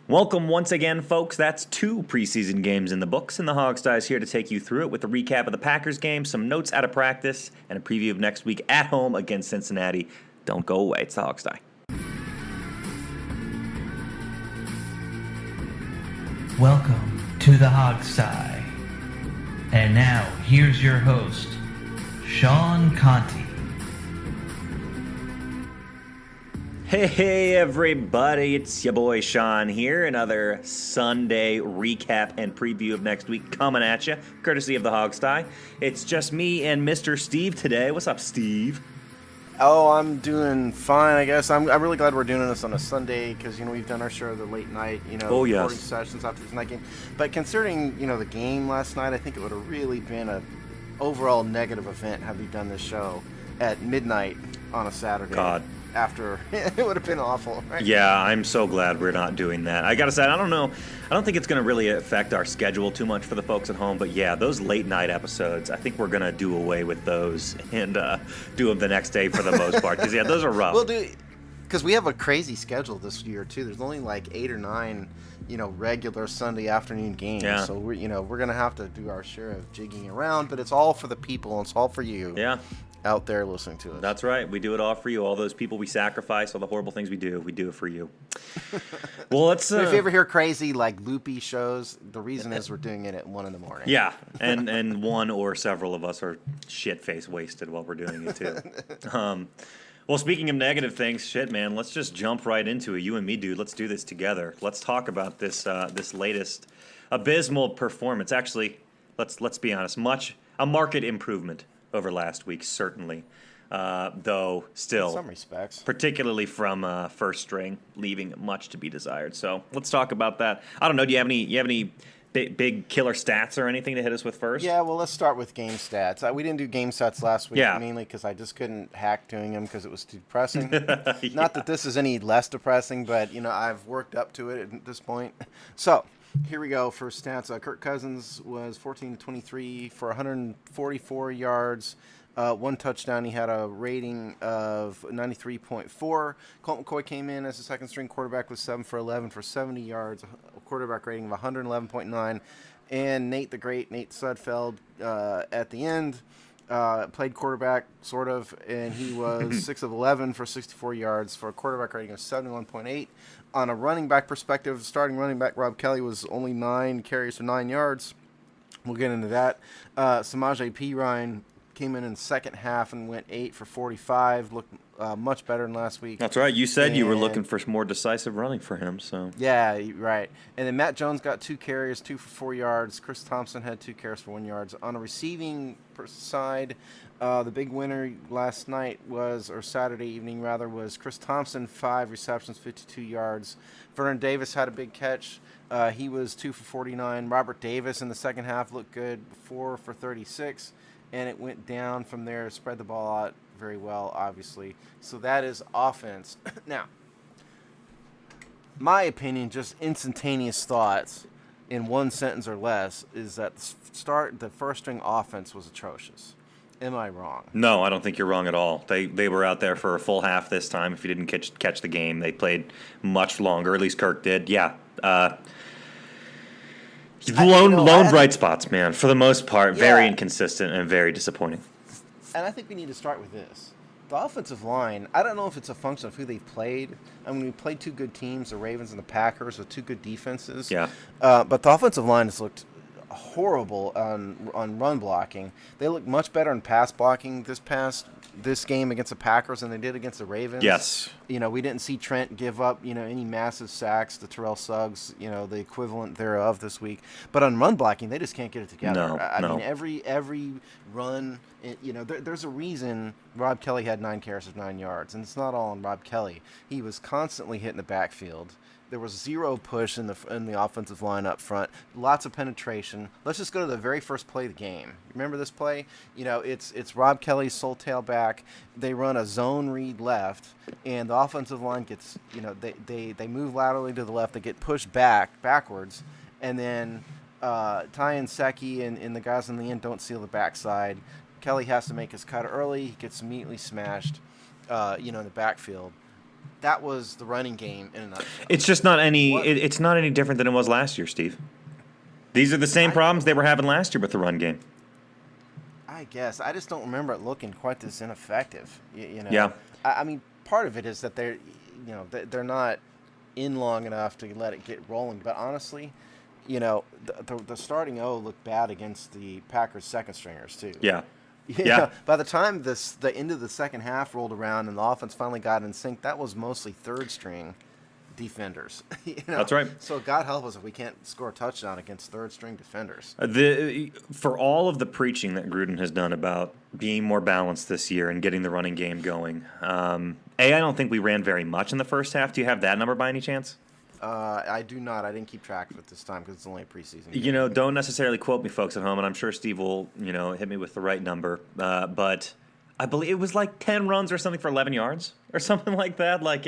Welcome once again, folks. That's 2 preseason games in the books, and the Hogstye is here to take you through it with a recap of the Packers game, some notes out of practice, and a preview of next week at home against Cincinnati. Don't go away. It's the Hogstye. Welcome to the Hogstye. And now, here's your host, Sean Conti. Hey, everybody. It's your boy Sean here. Another Sunday recap and preview of next week coming at you, courtesy of the Hogstye. It's just me and Mr. Steve today. What's up, Steve? Oh, I'm doing fine, I guess. I'm really glad we're doing this on a Sunday because, we've done our share of the late night, recording sessions after this night game. But considering, the game last night, I think it would have really been a overall negative event had we done this show at midnight on a Saturday. God. After it would have been awful, right? Yeah, I'm so glad we're not doing that. I gotta say, I don't think it's gonna really affect our schedule too much for the folks at home. But yeah, those late night episodes, I think we're gonna do away with those and do them the next day for the most part. Because those are rough. We'll do, because we have a crazy schedule this year too. There's only like 8 or 9, regular Sunday afternoon games. Yeah. So we're gonna have to do our share of jigging around. But it's all for the people. And it's all for you. Yeah. Out there listening to us. That's right. We do it all for you. All those people we sacrifice, all the horrible things we do it for you. Well, let's. If you ever hear crazy, loopy shows, the reason is we're doing it at 1 a.m. Yeah, and one or several of us are shit-faced wasted while we're doing it too. Well, speaking of negative things, shit, man, let's just jump right into it. You and me, dude. Let's do this together. Let's talk about this this latest abysmal performance. Actually, let's be honest. A market improvement over last week, certainly, though still, in some respects, particularly from first string, leaving much to be desired. So let's talk about that. I don't know. Do you have any big killer stats or anything to hit us with first? Yeah, well, let's start with game stats. We didn't do game stats last week, mainly because I just couldn't hack doing them because it was too depressing. Yeah. Not that this is any less depressing, but I've worked up to it at this point. So here we go for stats. Kirk Cousins was 14-23 for 144 yards, 1 touchdown. He had a rating of 93.4. Colt McCoy came in as a second-string quarterback with 7 for 11 for 70 yards, a quarterback rating of 111.9. And Nate Sudfeld, at the end, played quarterback, sort of, and he was 6 of 11 for 64 yards for a quarterback rating of 71.8. On a running back perspective, starting running back Rob Kelly was only 9 carries for 9 yards. We'll get into that. Samaje Perine came in the second half and went 8 for 45. Looked much better than last week. That's right. You said you were looking for more decisive running for him. So yeah, right. And then Matt Jones got 2 carries, 2 for 4 yards. Chris Thompson had 2 carries for 1 yard. On a receiving side, the big winner last night Saturday evening was Chris Thompson, 5 receptions, 52 yards. Vernon Davis had a big catch. He was 2 for 49. Robert Davis in the second half looked good, 4 for 36. And it went down from there, spread the ball out very well, obviously. So that is offense. Now, my opinion, just instantaneous thoughts in one sentence or less, is that the first-string offense was atrocious. Am I wrong? No, I don't think you're wrong at all. They were out there for a full half this time. If you didn't catch the game, they played much longer. At least Kirk did. Yeah. Lone bright spots, man. For the most part, very inconsistent and very disappointing. And I think we need to start with this. The offensive line, I don't know if it's a function of who they've played. I mean, we played 2 good teams, the Ravens and the Packers, with 2 good defenses. Yeah. But the offensive line has looked horrible on run blocking. They looked much better in pass blocking this game against the Packers than they did against the Ravens. Yes. We didn't see Trent give up, any massive sacks to Terrell Suggs, the equivalent thereof this week. But on run blocking, they just can't get it together. No, I mean, every run, there's a reason Rob Kelly had 9 carries of 9 yards, and it's not all on Rob Kelly. He was constantly hitting the backfield. There was 0 push in the offensive line up front. Lots of penetration. Let's just go to the very first play of the game. Remember this play? It's Rob Kelly's sole tailback. They run a zone read left, and the offensive line gets, they move laterally to the left. They get pushed backwards, and then Ty and Secchi and the guys in the end don't seal the backside. Kelly has to make his cut early. He gets immediately smashed, in the backfield. that was the running game in a nutshell. It's just not any. It's not any different than it was last year, Steve. These are the same problems they were having last year with the run game. I guess I just don't remember it looking quite this ineffective. You know. Yeah. I mean, part of it is that they're not in long enough to let it get rolling. But honestly, the starting O looked bad against the Packers' second stringers too. Yeah. Yeah. By the time the end of the second half rolled around and the offense finally got in sync, that was mostly third string defenders. That's right. So God help us if we can't score a touchdown against third string defenders. For all of the preaching that Gruden has done about being more balanced this year and getting the running game going, I don't think we ran very much in the first half. Do you have that number by any chance? I do not. I didn't keep track of it this time because it's only a preseason game. Don't necessarily quote me, folks at home, and I'm sure Steve will, hit me with the right number. But I believe it was like 10 runs or something for 11 yards or something like that. Like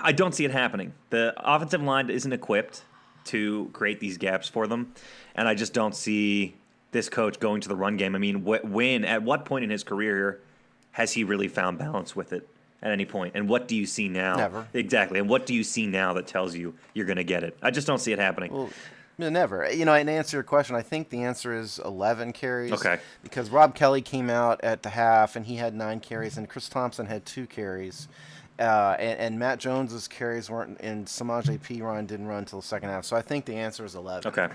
I don't see it happening. The offensive line isn't equipped to create these gaps for them, and I just don't see this coach going to the run game. I mean, at what point in his career has he really found balance with it? At any point, and what do you see now? Never. Exactly, and what do you see now that tells you you're going to get it? I just don't see it happening. Well, never. And to answer your question, I think the answer is 11 carries. Okay. Because Rob Kelly came out at the half, and he had 9 carries, and Chris Thompson had 2 carries. And Matt Jones's carries weren't, and Samaje Perine didn't run until the second half. So I think the answer is 11. Okay.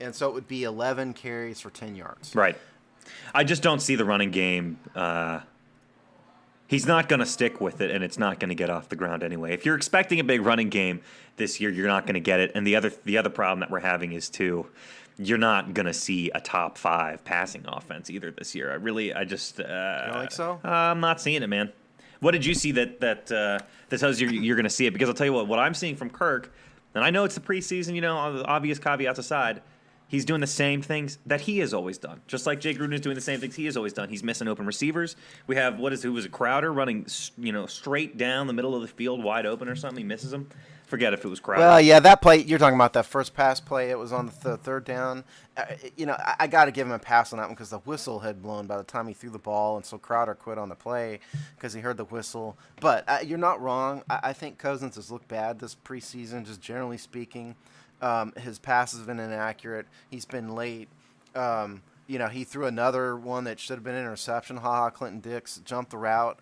And so it would be 11 carries for 10 yards. Right. I just don't see the running game. He's not going to stick with it, and it's not going to get off the ground anyway. If you're expecting a big running game this year, you're not going to get it. And the other problem that we're having is, too, you're not going to see a top 5 passing offense either this year. I just You don't think so? I'm not seeing it, man. What did you see that tells you you're going to see it? Because I'll tell you what I'm seeing from Kirk, and I know it's the preseason, obvious caveats aside, he's doing the same things that he has always done. Just like Jay Gruden is doing the same things he has always done. He's missing open receivers. We have, who was a Crowder running, straight down the middle of the field, wide open or something. He misses him. Forget if it was Crowder. Well, yeah, that play, you're talking about that first pass play. It was on the third down. I got to give him a pass on that one because the whistle had blown by the time he threw the ball, and so Crowder quit on the play because he heard the whistle. But you're not wrong. I think Cousins has looked bad this preseason, just generally speaking. His passes have been inaccurate. He's been late. He threw another one that should have been an interception. Clinton Dix jumped the route,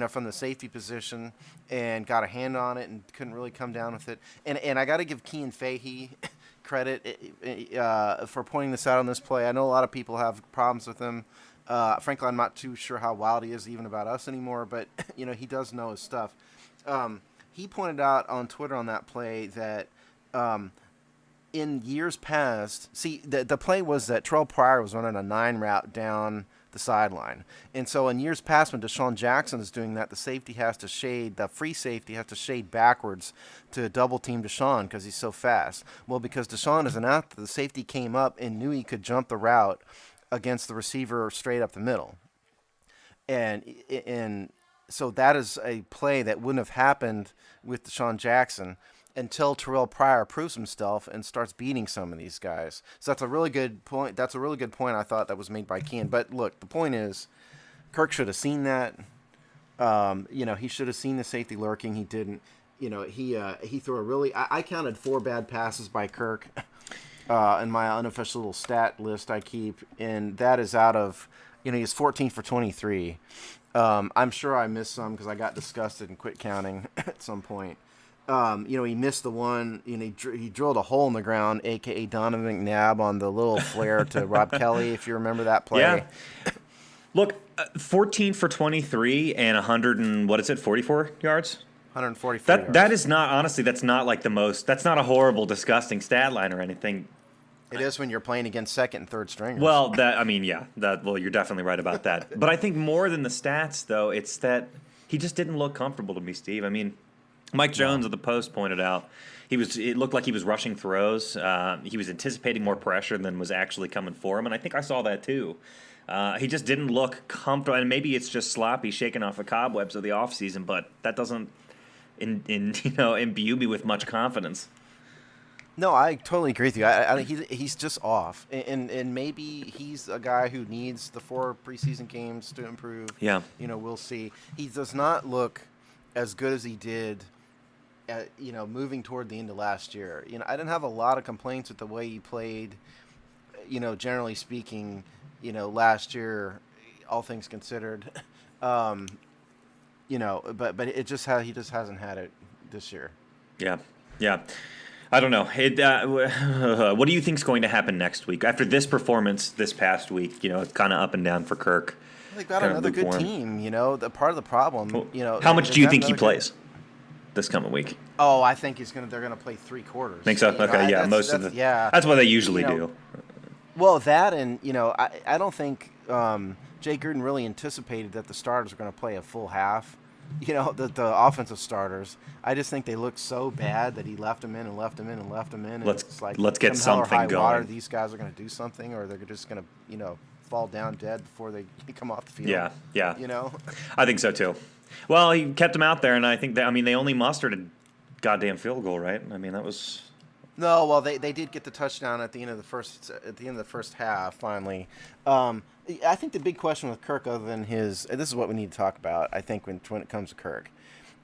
from the safety position and got a hand on it and couldn't really come down with it. And I got to give Kean Fahey credit for pointing this out on this play. I know a lot of people have problems with him. Frankly, I'm not too sure how wild he is even about us anymore, but, he does know his stuff. He pointed out on Twitter on that play that in years past, the play was that Terrell Pryor was running a 9 route down the sideline. And so in years past when Deshaun Jackson is doing that, the free safety has to shade backwards to double team Deshaun because he's so fast. Well, because Deshaun is an athlete, the safety came up and knew he could jump the route against the receiver straight up the middle. And so that is a play that wouldn't have happened with Deshaun Jackson until Terrell Pryor proves himself and starts beating some of these guys. So that's a really good point. That's a really good point I thought that was made by Kean. But look, the point is, Kirk should have seen that. He should have seen the safety lurking. He didn't. He threw a really. I counted 4 bad passes by Kirk in my unofficial little stat list I keep, and that is out of. He's 14 for 23. I'm sure I missed some because I got disgusted and quit counting at some point. He missed the one. He drilled a hole in the ground, a.k.a. Donovan McNabb, on the little flare to Rob Kelly, if you remember that play. Yeah. Look, 14 for 23 and 44 yards? 144 yards. That is not, honestly, that's not like that's not a horrible, disgusting stat line or anything. It is when you're playing against second and third stringers. Well, you're definitely right about that. But I think more than the stats, though, it's that he just didn't look comfortable to me, Steve. I mean, Mike Jones at the Post pointed out it looked like he was rushing throws. He was anticipating more pressure than was actually coming for him, and I think I saw that too. He just didn't look comfortable, and maybe it's just sloppy, shaking off the cobwebs of the offseason, but that doesn't imbue me with much confidence. No, I totally agree with you. He's just off, and maybe he's a guy who needs the 4 preseason games to improve. Yeah, we'll see. He does not look as good as he did, moving toward the end of last year. I didn't have a lot of complaints with the way he played, generally speaking, last year, all things considered. But it just he just hasn't had it this year. Yeah. I don't know. What do you think's going to happen next week after this performance this past week? It's kind of up and down for Kirk. They've got another good team. The part of the problem. How much do you think he plays this coming week? Oh, I think they're gonna play 3 quarters. Think so? Okay, yeah, that's what they usually do. Well, that and I don't think Jay Gruden really anticipated that the starters were going to play a full half. The offensive starters. I just think they looked so bad that he left them in and left them in and left them in. And let's get something going. Water, these guys are going to do something, or they're just going to fall down dead before they come off the field. Yeah. I think so too. Well, he kept them out there, and I think they only mustered a goddamn field goal, right? I mean, that was. No, well, they did get the touchdown at the end of the first half. Finally, I think the big question with Kirk, other than this is what we need to talk about. I think when it comes to Kirk,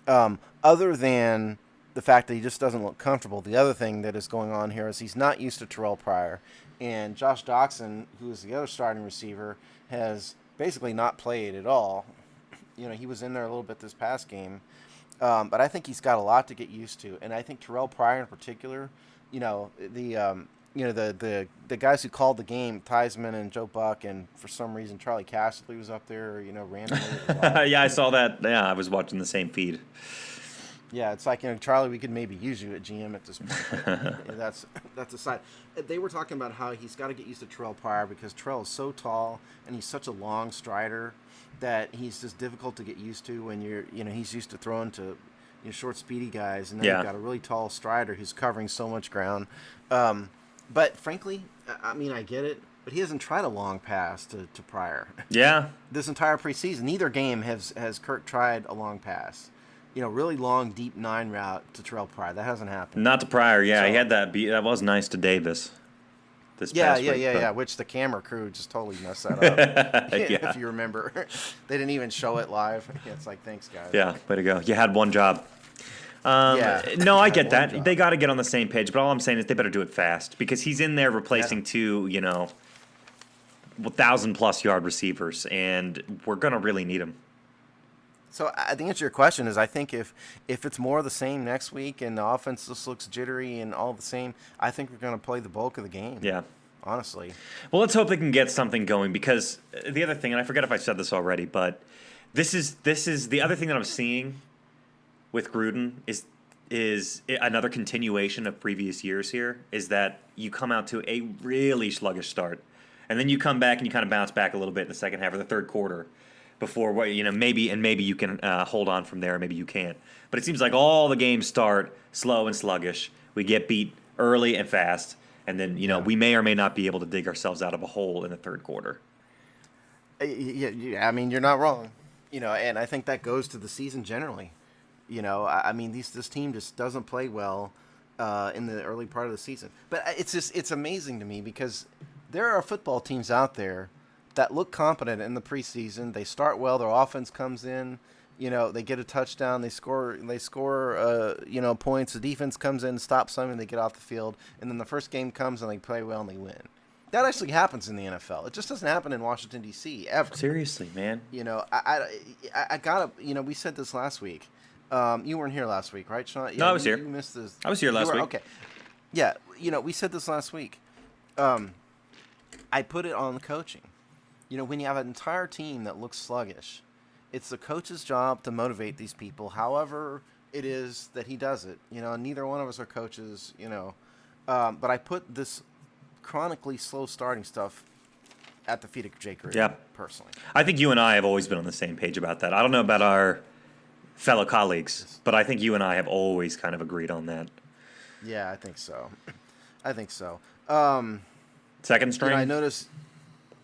other than the fact that he just doesn't look comfortable, the other thing that is going on here is he's not used to Terrell Pryor, and Josh Doxson, who is the other starting receiver, has basically not played at all. He was in there a little bit this past game, but I think he's got a lot to get used to, and I think Terrell Pryor in particular. The guys who called the game, Theismann and Joe Buck, and for some reason Charlie Casserly was up there, randomly. Yeah, I saw that. Yeah, I was watching the same feed. Yeah, it's like, Charlie, we could maybe use you at GM at this point. That's aside. They were talking about how he's got to get used to Terrell Pryor because Terrell is so tall and he's such a long strider that he's just difficult to get used to when he's used to throwing to short, speedy guys, and then you've got a really tall strider who's covering so much ground. But frankly, I get it, but he hasn't tried a long pass to Pryor. Yeah. This entire preseason, neither game has Kirk tried a long pass. Really long, deep 9 route to Terrell Pryor. That hasn't happened. Not to Pryor, yeah. So, he had that that was nice to Davis. This past week, yeah. Which the camera crew just totally messed that up. If you remember, they didn't even show it live. It's like, thanks, guys. Yeah, way to go. You had one job. No, I get that. Job. They got to get on the same page, but all I'm saying is they better do it fast because he's in there replacing 2, 1,000+ yard receivers, and we're gonna really need him. So the answer to your question is I think if it's more of the same next week and the offense just looks jittery and all the same, I think we're going to play the bulk of the game. Yeah. Honestly. Well, let's hope they can get something going because the other thing, and I forget if I said this already, but this is the other thing that I'm seeing with Gruden is another continuation of previous years here is that you come out to a really sluggish start and then you come back and you kind of bounce back a little bit in the second half or the third quarter. Before maybe you can hold on from there, maybe you can't. But it seems like all the games start slow and sluggish. We get beat early and fast, and then we may or may not be able to dig ourselves out of a hole in the third quarter. Yeah, I mean, you're not wrong. And I think that goes to the season generally. This team just doesn't play well in the early part of the season. But it's amazing to me because there are football teams out there that look competent in the preseason. They start well. Their offense comes in. They get a touchdown. They score. Points. The defense comes in, stops them, and they get off the field. And then the first game comes and they play well and they win. That actually happens in the NFL. It just doesn't happen in Washington D.C. ever. Seriously, man. I gotta. We said this last week. You weren't here last week, right, Sean? No, I was here. You missed this. I was here last week. Okay. Yeah. We said this last week. I put it on the coaching. When you have an entire team that looks sluggish, it's the coach's job to motivate these people. However it is that he does it. Neither one of us are coaches. But I put this chronically slow starting stuff at the feet of Jake Gruden. Yeah. Personally, I think you and I have always been on the same page about that. I don't know about our fellow colleagues, but I think you and I have always kind of agreed on that. Yeah, I think so. Second string. I noticed.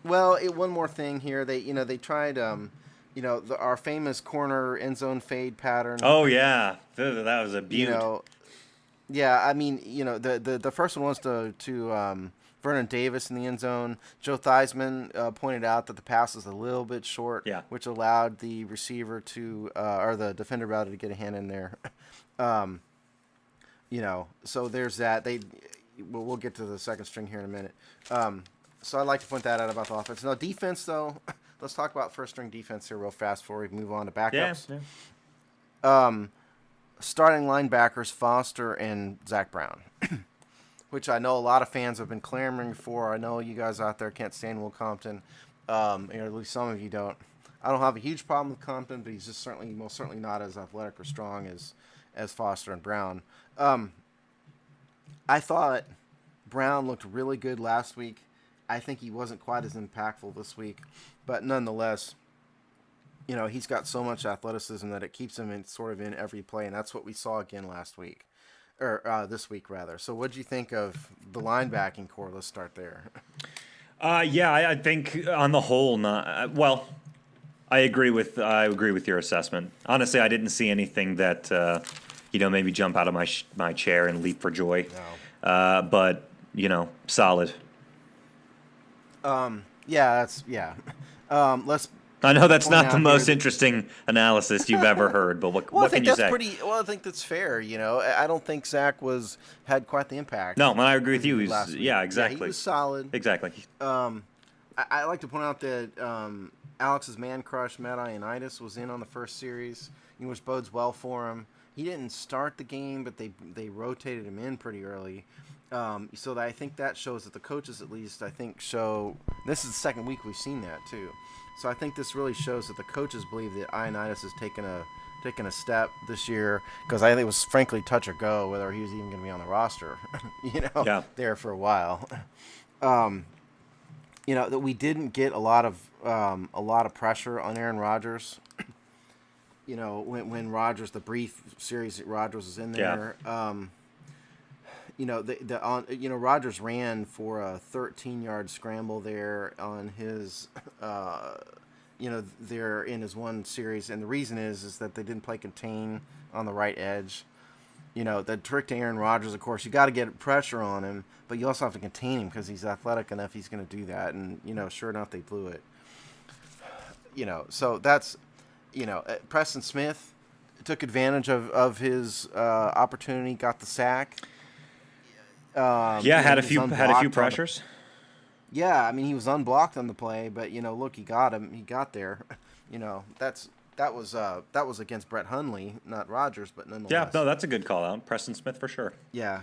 Well, one more thing here. They tried, our famous corner end zone fade pattern. Oh yeah, that was a beaut. Yeah, I mean, the first one was to Vernon Davis in the end zone. Joe Theismann pointed out that the pass was a little bit short, Yeah. which allowed the receiver or the defender rather, to get a hand in there. um, so there's that. We'll get to the second string here in a minute. So I'd like to point that out about the offense. Now, defense, though, let's talk about first string defense here real fast before we move on to backups. Yeah. Starting linebackers Foster and Zach Brown, which I know a lot of fans have been clamoring for. I know you guys out there can't stand Will Compton, or at least some of you don't. I don't have a huge problem with Compton, but he's just most certainly not as athletic or strong as Foster and Brown. I thought Brown looked really good last week. I think he wasn't quite as impactful this week, but nonetheless, he's got so much athleticism that it keeps him in every play, and that's what we saw again last week, or this week rather. So, what did you think of the linebacking core? Let's start there. Yeah, I think on the whole, not well. I agree with your assessment. Honestly, I didn't see anything that made me jump out of my chair and leap for joy. No. But solid. Let's. I know that's not the most interesting analysis you've ever heard, but what can you say? I think that's fair. I don't think Zach had quite the impact. No, I agree with you. Exactly. Yeah, he was solid. Exactly. I like to point out that Alex's man crush, Matt Ioannidis, was in on the first series, which bodes well for him. He didn't start the game, but they rotated him in pretty early. So I think that shows that the coaches, at least, show. This is the second week we've seen that too. So I think this really shows that the coaches believe that Ioannidis has taken a step this year, because I think it was frankly touch or go whether he was even going to be on the roster. There for a while. That we didn't get a lot of pressure on Aaron Rodgers. When Rodgers, the brief series that Rodgers was in there. Yeah. Rodgers ran for a 13-yard scramble there on his, there in his one series, and the reason is that they didn't play contain on the right edge. The trick to Aaron Rodgers, of course, you got to get pressure on him, but you also have to contain him because he's athletic enough. He's going to do that, and sure enough, they blew it. So that's, Preston Smith took advantage of his opportunity, got the sack. Had a few pressures. Yeah, he was unblocked on the play, but look, he got him. He got there. That was against Brett Hundley, not Rodgers, but nonetheless. Yeah, no, that's a good call out. Preston Smith for sure. Yeah.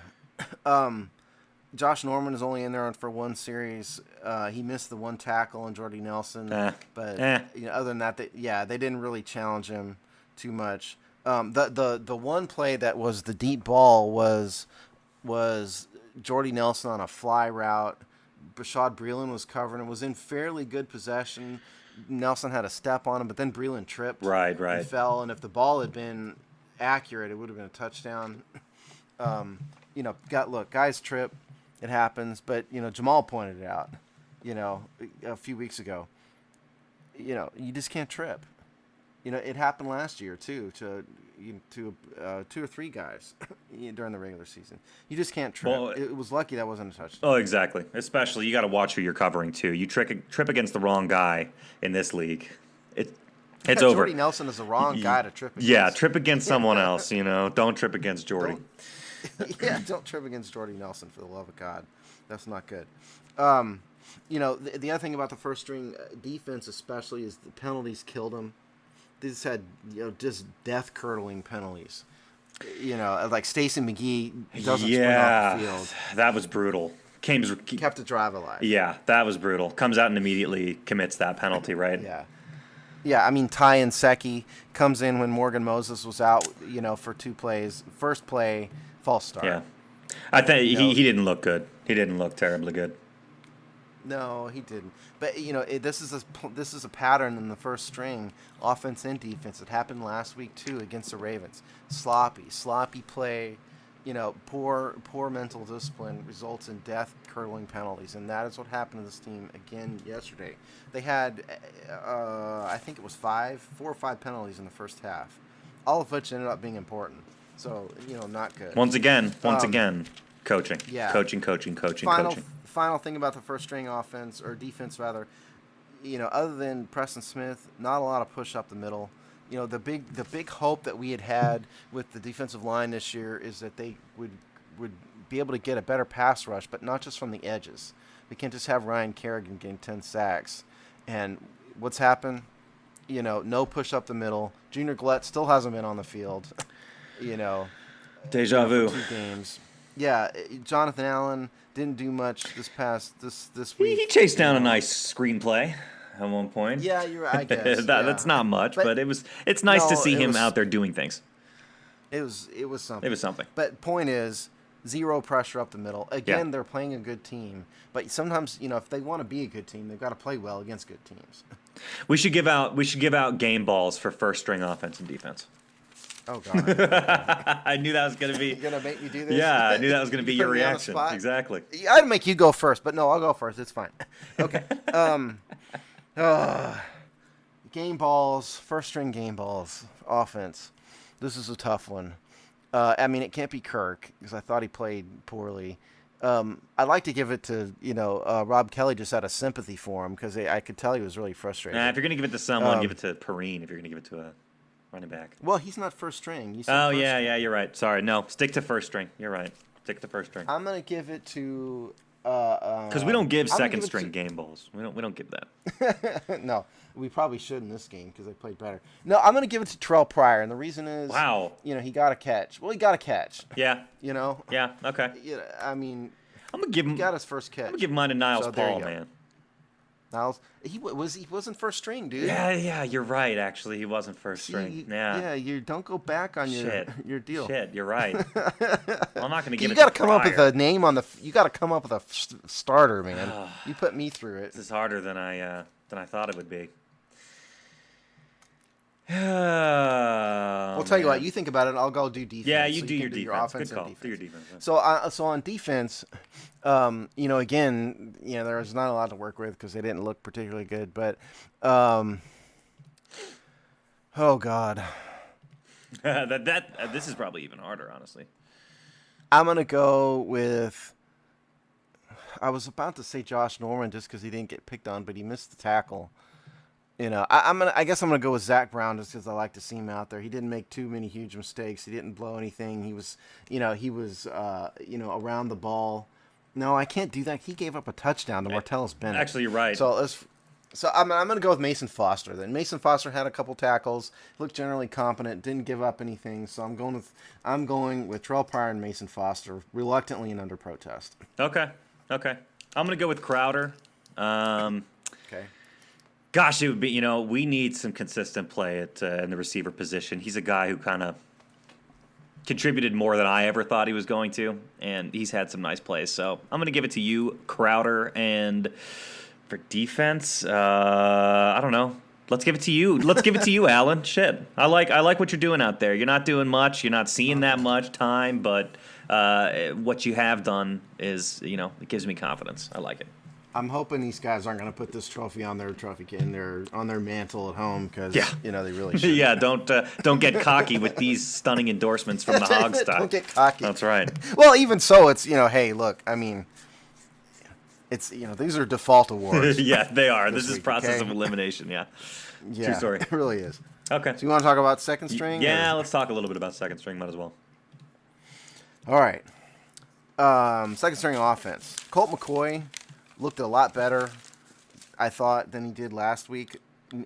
Josh Norman is only in there for one series. He missed the one tackle on Jordy Nelson, but other than that, they didn't really challenge him too much. The one play that was the deep ball was Jordy Nelson on a fly route. Bashaud Breeland was covering. It was in fairly good possession. Nelson had a step on him, but then Breeland tripped. Right. And fell, and if the ball had been accurate, it would have been a touchdown. Guys trip. It happens, but Jamal pointed it out, a few weeks ago. You just can't trip. It happened last year too to 2 or 3 guys during the regular season. You just can't trip. Well, it was lucky that wasn't a touchdown. Oh, exactly. Especially you got to watch who you're covering too. You trip against the wrong guy in this league, it's over. Jordy Nelson is the wrong guy to trip against. Yeah, trip against someone else. Don't trip against Jordy. Don't trip against Jordy Nelson, for the love of God. That's not good. The other thing about the first string defense, especially, is the penalties killed them. They just had just death curdling penalties. Like Stacey McGee doesn't sprint off the field. That was brutal. Kept the drive alive. Yeah, that was brutal. Comes out and immediately commits that penalty, right? Yeah. Ty Nsekhe comes in when Morgan Moses was out. For 2 plays. First play, false start. Yeah, I think he didn't look good. He didn't look terribly good. No, he didn't. But this is a pattern in the first string, offense and defense. It happened last week too against the Ravens. Sloppy play, poor mental discipline results in death-curdling penalties, and that is what happened to this team again yesterday. They had, I think it was 4 or 5 penalties in the first half, all of which ended up being important. So, not good. Once again, coaching. Yeah. Coaching. Final thing about the first string offense, or defense rather, other than Preston Smith, not a lot of push up the middle. The big hope that we had with the defensive line this year is that they would be able to get a better pass rush, but not just from the edges. We can't just have Ryan Kerrigan getting 10 sacks. And what's happened? No push up the middle. Junior Glett still hasn't been on the field. Deja vu. For 2 games. Yeah, Jonathan Allen didn't do much this week. He chased down a nice screenplay at one point. Yeah, you're right, I guess. That's not much, but it's nice to see him out there doing things. It was something. It was something. But point is, 0 pressure up the middle. Again, they're playing a good team. But sometimes, if they want to be a good team, they've got to play well against good teams. We should give out game balls for first string offense and defense. Oh God! I knew that was gonna be. You're gonna make me do this? Yeah, I knew that was gonna be your reaction. Exactly. I'd make you go first, but no, I'll go first. It's fine. Okay. Game balls, first string game balls, offense. This is a tough one. It can't be Kirk because I thought he played poorly. I'd like to give it to Rob Kelly, just out of sympathy for him, because I could tell he was really frustrated. If you're gonna give it to someone, give it to Perrine. If you're gonna give it to a running back. Well, he's not first string. You're right. Sorry, no, stick to first string. You're right. Stick to first string. I'm gonna give it to. Because we don't give second string game balls. We don't give that. No, we probably should in this game because they played better. No, I'm gonna give it to Terrell Pryor, and the reason is, he got a catch. Well, he got a catch. Yeah. Yeah. Okay. I'm gonna give him. He got his first catch. I'm gonna give mine to Niles Paul, man. Niles, he wasn't first string, dude. Yeah, you're right. Actually, he wasn't first string. You don't go back on your deal. Shit, you're right. Well, I'm not gonna give it. You got to to come up with a name on the. You got to come up with a starter, man. You put me through it. This is harder than I thought it would be. We'll tell you what. You think about it. I'll go do defense. Yeah, you do your defense. Your offense Good call. And defense. Do your defense. So on defense, again, there's not a lot to work with because they didn't look particularly good. But, oh God, this is probably even harder, honestly. I'm gonna go with. I was about to say Josh Norman just because he didn't get picked on, but he missed the tackle. I guess I'm gonna go with Zach Brown just because I like to see him out there. He didn't make too many huge mistakes. He didn't blow anything. He was around the ball. No, I can't do that. He gave up a touchdown to Martellus Bennett. Actually, you're right. So I'm gonna go with Mason Foster then. Mason Foster had a couple tackles, looked generally competent, didn't give up anything. So I'm going with Terrell Pryor and Mason Foster, reluctantly and under protest. Okay. I'm gonna go with Crowder. Okay. Gosh, it would be, we need some consistent play in the receiver position. He's a guy who kind of contributed more than I ever thought he was going to, and he's had some nice plays. So I'm going to give it to you, Crowder, and for defense, I don't know. Let's give it to you. Let's give it to you, Alan. Shit, I like what you're doing out there. You're not doing much. You're not seeing that much time, but what you have done is, it gives me confidence. I like it. I'm hoping these guys aren't going to put this trophy on their on their mantle at home because they really should. Yeah, don't get cocky with these stunning endorsements from the Hog Style. Don't get cocky. That's right. Well, even so, it's hey, look, it's these are default awards. Yeah, they are. This is week, process okay? of elimination. Yeah. Yeah, true story. It really is. Okay. So you want to talk about second string? Yeah, let's talk a little bit about second string. Might as well. All right. Second string offense. Colt McCoy looked a lot better, I thought, than he did last week,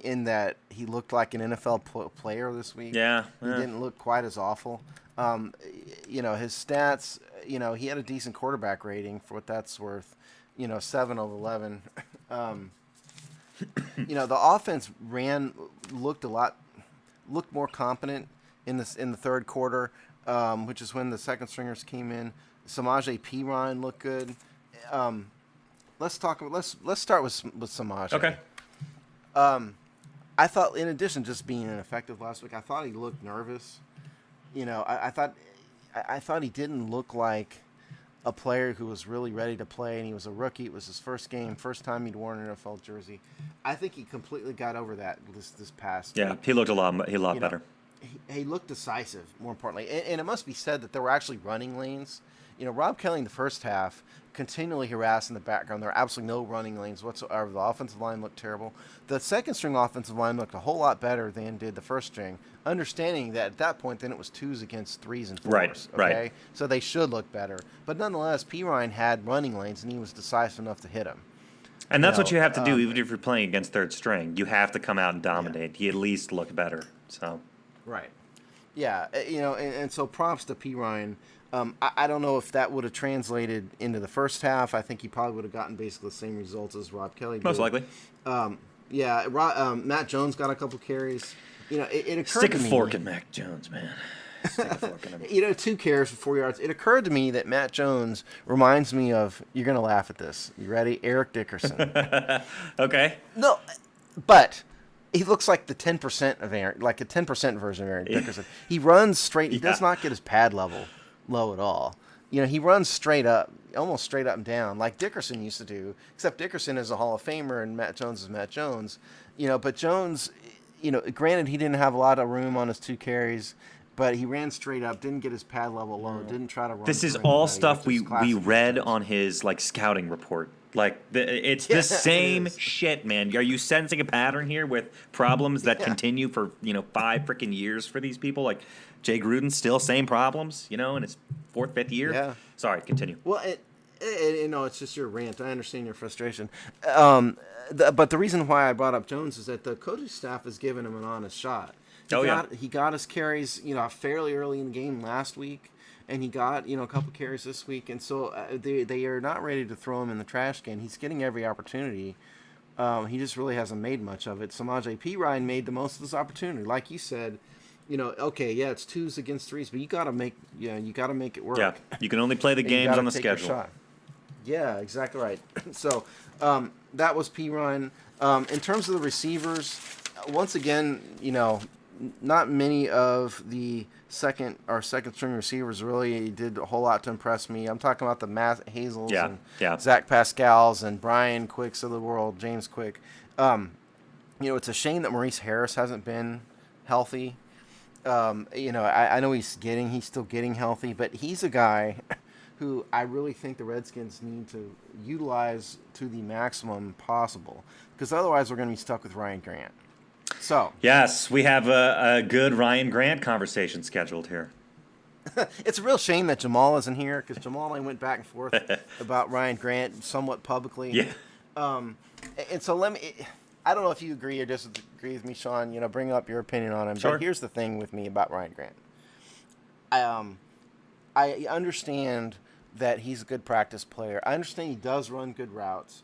in that he looked like an NFL player this week. Yeah. He didn't look quite as awful. His stats, he had a decent quarterback rating for what that's worth, 7 of 11. The offense looked more competent in the third quarter, which is when the second stringers came in. Samaje Perine looked good. Let's start with Samaje. Okay. I thought, in addition to just being ineffective last week, I thought he looked nervous. I thought he didn't look like a player who was really ready to play, and he was a rookie. It was his first game, first time he'd worn an NFL jersey. I think he completely got over that this past week. He looked a lot better. he looked decisive, more importantly. And it must be said that there were actually running lanes. Rob Kelly in the first half continually harassed in the background. There were absolutely no running lanes whatsoever. The offensive line looked terrible. The second string offensive line looked a whole lot better than did the first string, understanding that at that point then it was 2s against 3s and 4s. Right, right. So they should look better. But nonetheless, Perine had running lanes, and he was decisive enough to hit them. And that's what you have to do, even if you're playing against third string. You have to come out and dominate. He at least looked better. So. Right. Yeah, and so props to Perine. I don't know if that would have translated into the first half. I think he probably would have gotten basically the same results as Rob Kelly did. Most likely. Matt Jones got a couple carries. It occurred Stick to a me. fork in Mac Jones, man. Stick a fork in him. 2 carries for 4 yards. It occurred to me that Matt Jones reminds me of, you're going to laugh at this. You ready? Eric Dickerson. Okay. No, but he looks like the 10% of Aaron, like a 10% version of Aaron Dickerson. He runs straight. He does not get his pad level low at all. He runs straight up, almost straight up and down, like Dickerson used to do, except Dickerson is a Hall of Famer and Matt Jones is Matt Jones. But Jones, granted he didn't have a lot of room on his 2 carries, but he ran straight up, didn't get his pad level low, didn't try to run. This is all stuff we read on his scouting report. It's the same shit, man. Are you sensing a pattern here with problems that continue for 5 freaking years for these people? Like Jay Gruden, still same problems, in his 4th, 5th year. Yeah. Sorry, continue. Well, it's just your rant. I understand your frustration. But the reason why I brought up Jones is that the coaching staff has given him an honest shot. He got his carries, fairly early in the game last week, and he got, a couple carries this week, and so they are not ready to throw him in the trash can. He's getting every opportunity. He just really hasn't made much of it. Samaje Perine made the most of this opportunity, like you said. It's 2s against 3s, but you got to make it work. Yeah, you can only play the games on the schedule. Yeah, exactly right. So that was Perine. In terms of the receivers, once again, not many of the second string receivers really did a whole lot to impress me. I'm talking about the Matt Hazels and Zach Pascals and Brian Quicks of the world, James Quick. It's a shame that Maurice Harris hasn't been healthy. I know he's still getting healthy, but he's a guy who I really think the Redskins need to utilize to the maximum possible, because otherwise we're going to be stuck with Ryan Grant. So yes, we have a good Ryan Grant conversation scheduled here. It's a real shame that Jamal isn't here, because Jamal and I went back and forth about Ryan Grant somewhat publicly. Yeah. And so I don't know if you agree or disagree with me, Sean. Bring up your opinion on him. Sure. But here's the thing with me about Ryan Grant. I understand that he's a good practice player. I understand he does run good routes.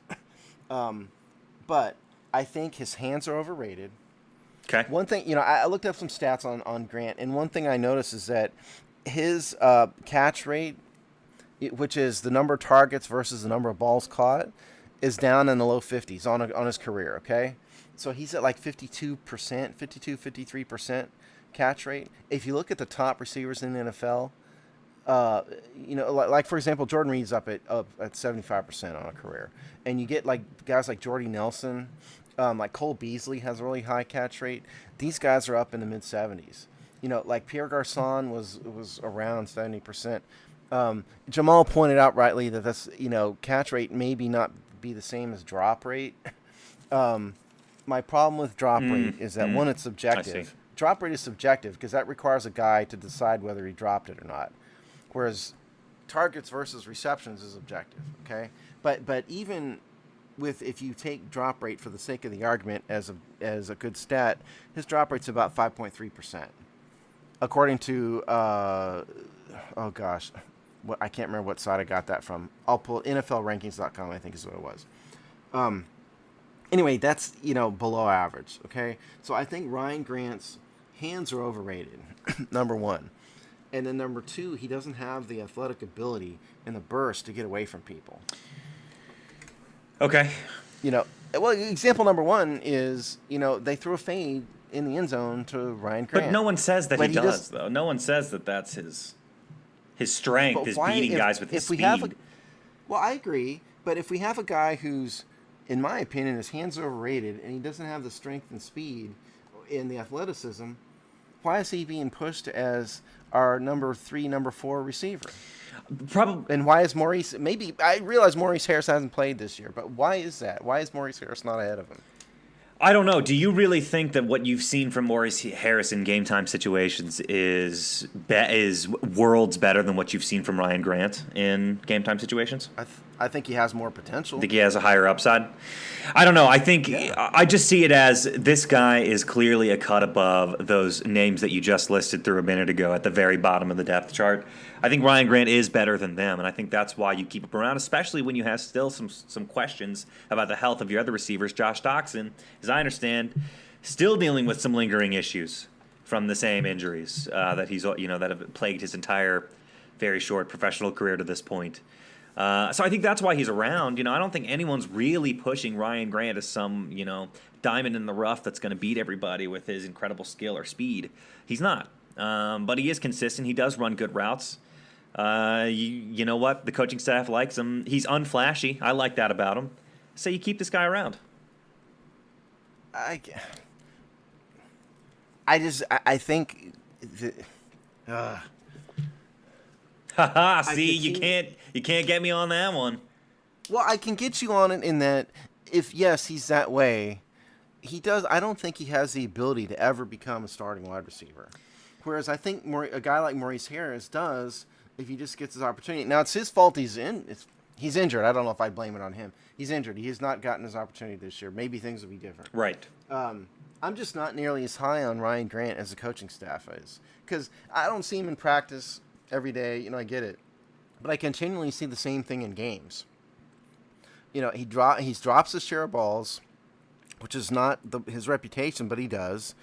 But I think his hands are overrated. Okay. One thing, I looked up some stats on Grant, and one thing I noticed is that his catch rate, which is the number of targets versus the number of balls caught, is down in the low 50s on his career, okay? So he's at 52%, 53% catch rate. If you look at the top receivers in the NFL, for example, Jordan Reed's up at 75% on a career. And you get guys like Jordy Nelson, like Cole Beasley has a really high catch rate. These guys are up in the mid 70s. Pierre Garçon was around 70%. Jamal pointed out rightly that that's, catch rate maybe not be the same as drop rate. My problem with drop rate is that one, it's subjective. Drop rate is subjective because that requires a guy to decide whether he dropped it or not. Whereas targets versus receptions is objective, okay? But even with, if you take drop rate for the sake of the argument as a good stat, his drop rate's about 5.3%. According to I can't remember what site I got that from. I'll pull NFLrankings.com, I think is what it was. Anyway, that's, below average, okay? So I think Ryan Grant's hands are overrated, number one. And then number two, he doesn't have the athletic ability and the burst to get away from people. Okay. Example number one is, they threw a fade in the end zone to Ryan Grant. But no one says that he does, though. No one says that that's his strength is beating guys with his speed. I agree. But if we have a guy who's, in my opinion, his hands are overrated and he doesn't have the strength and speed and the athleticism, why is he being pushed as our number 3, number 4 receiver? Probably. And why is Maurice? Maybe I realize Maurice Harris hasn't played this year, but why is that? Why is Maurice Harris not ahead of him? I don't know. Do you really think that what you've seen from Maurice Harris in game time situations is worlds better than what you've seen from Ryan Grant in game time situations? I think he has more potential. Think he has a higher upside? I don't know. I think I just see it as this guy is clearly a cut above those names that you just listed through a minute ago at the very bottom of the depth chart. I think Ryan Grant is better than them, and I think that's why you keep him around, especially when you have still some questions about the health of your other receivers. Josh Doxson, as I understand, still dealing with some lingering issues from the same injuries that that have plagued his entire very short professional career to this point. So I think that's why he's around. I don't think anyone's really pushing Ryan Grant as some, diamond in the rough that's going to beat everybody with his incredible skill or speed. He's not. But he is consistent. He does run good routes. You know what? The coaching staff likes him. He's unflashy. I like that about him. So you keep this guy around. I think... Haha, see, you can't get me on that one. Well, I can get you on it in that if, yes, he's that way, I don't think he has the ability to ever become a starting wide receiver. Whereas I think a guy like Maurice Harris does if he just gets his opportunity. Now, it's his fault he's injured. I don't know if I blame it on him. He's injured. He has not gotten his opportunity this year. Maybe things will be different. Right. I'm just not nearly as high on Ryan Grant as the coaching staff is. Because I don't see him in practice every day. I get it. But I continually see the same thing in games. He drops his share of balls, which is not his reputation, but he does.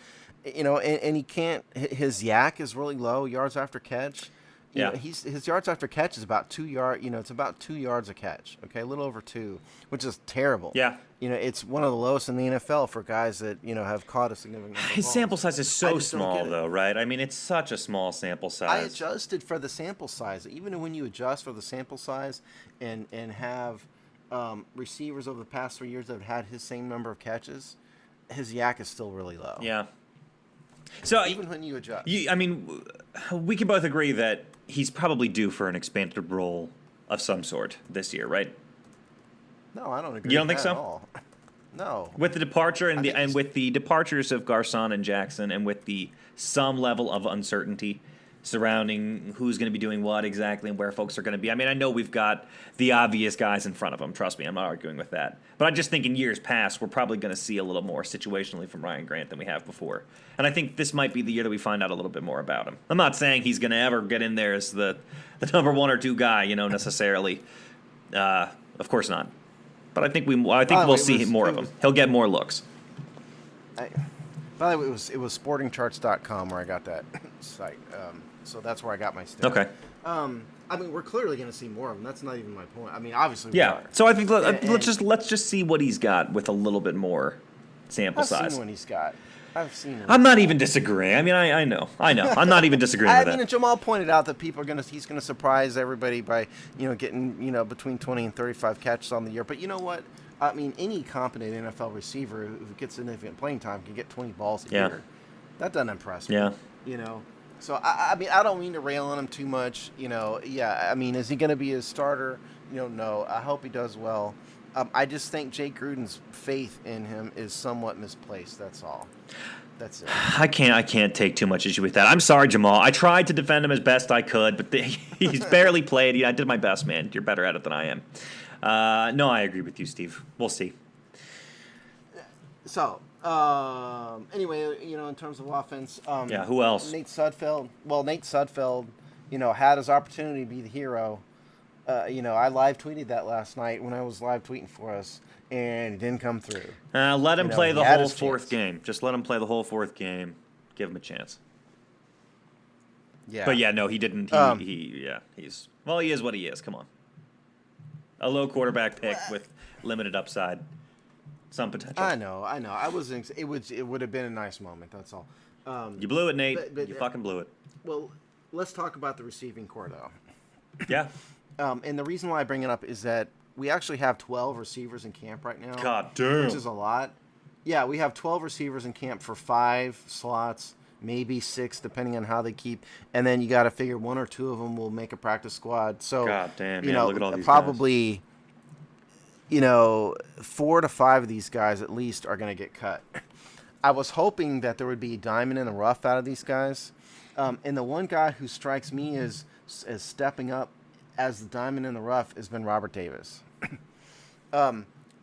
And he can't. His yak is really low, yards after catch. His yards after catch is about 2 yards. It's about 2 yards a catch. Okay, a little over 2, which is terrible. Yeah. It's one of the lowest in the NFL for guys that have caught a significant number of His balls. sample size is so small, though, right? I mean, it's such a small sample size. I adjusted for the sample size. Even when you adjust for the sample size and have receivers over the past 3 years that have had his same number of catches, his yak is still really low. Yeah. So even when you adjust, we can both agree that he's probably due for an expanded role of some sort this year, right? No, I don't agree. You don't with think that so? At all. No. With the departure and with the departures of Garcon and Jackson, and with some level of uncertainty surrounding who's going to be doing what exactly and where folks are going to be. I mean, I know we've got the obvious guys in front of them. Trust me, I'm not arguing with that. But I just think in years past, we're probably going to see a little more situationally from Ryan Grant than we have before. And I think this might be the year that we find out a little bit more about him. I'm not saying he's going to ever get in there as the number 1 or 2 guy, necessarily. Of course not. But I think we'll see more of him. He'll get more looks. By the way, it was sportingcharts.com where I got that site. So that's where I got my stats. Okay. We're clearly going to see more of him. That's not even my point. Obviously we yeah. are. So I think let's just see what he's got with a little bit more sample size. I've seen what he's got. I'm not even disagreeing. I know. I'm not even disagreeing with that. And Jamal pointed out that he's going to surprise everybody by, getting, between 20 and 35 catches on the year. But you know what? Any competent NFL receiver who gets significant playing time can get 20 balls a year. That doesn't impress me. Yeah. So, I don't mean to rail on him too much. Is he going to be a starter? No. I hope he does well. I just think Jay Gruden's faith in him is somewhat misplaced. That's all. That's it. I can't take too much issue with that. I'm sorry, Jamal. I tried to defend him as best I could, but he's barely played. I did my best, man. You're better at it than I am. No, I agree with you, Steve. We'll see. So, anyway, in terms of offense, who else? Nate Sudfeld. Well, Nate Sudfeld, had his opportunity to be the hero. I live tweeted that last night when I was live tweeting for us, and it didn't come through. Let him play the whole 4th game. Just let him play the whole 4th game. Give him a chance. Yeah. But no, he didn't. He is what he is. Come on. A low quarterback pick with limited upside. Some potential. I know. It would have been a nice moment. That's all. You blew it, Nate. But you fucking blew it. Well, let's talk about the receiving core, though. Yeah. And the reason why I bring it up is that we actually have 12 receivers in camp right now. God damn. Which is a lot. Yeah, we have 12 receivers in camp for 5 slots, maybe 6, depending on how they keep. And then you got to figure 1 or 2 of them will make a practice squad. So, God damn, you know, look at all these probably, you know, 4 to 5 of these guys at least are going to get cut. I was hoping that there would be a diamond in the rough out of these guys. And the one guy who strikes me as stepping up as the diamond in the rough has been Robert Davis.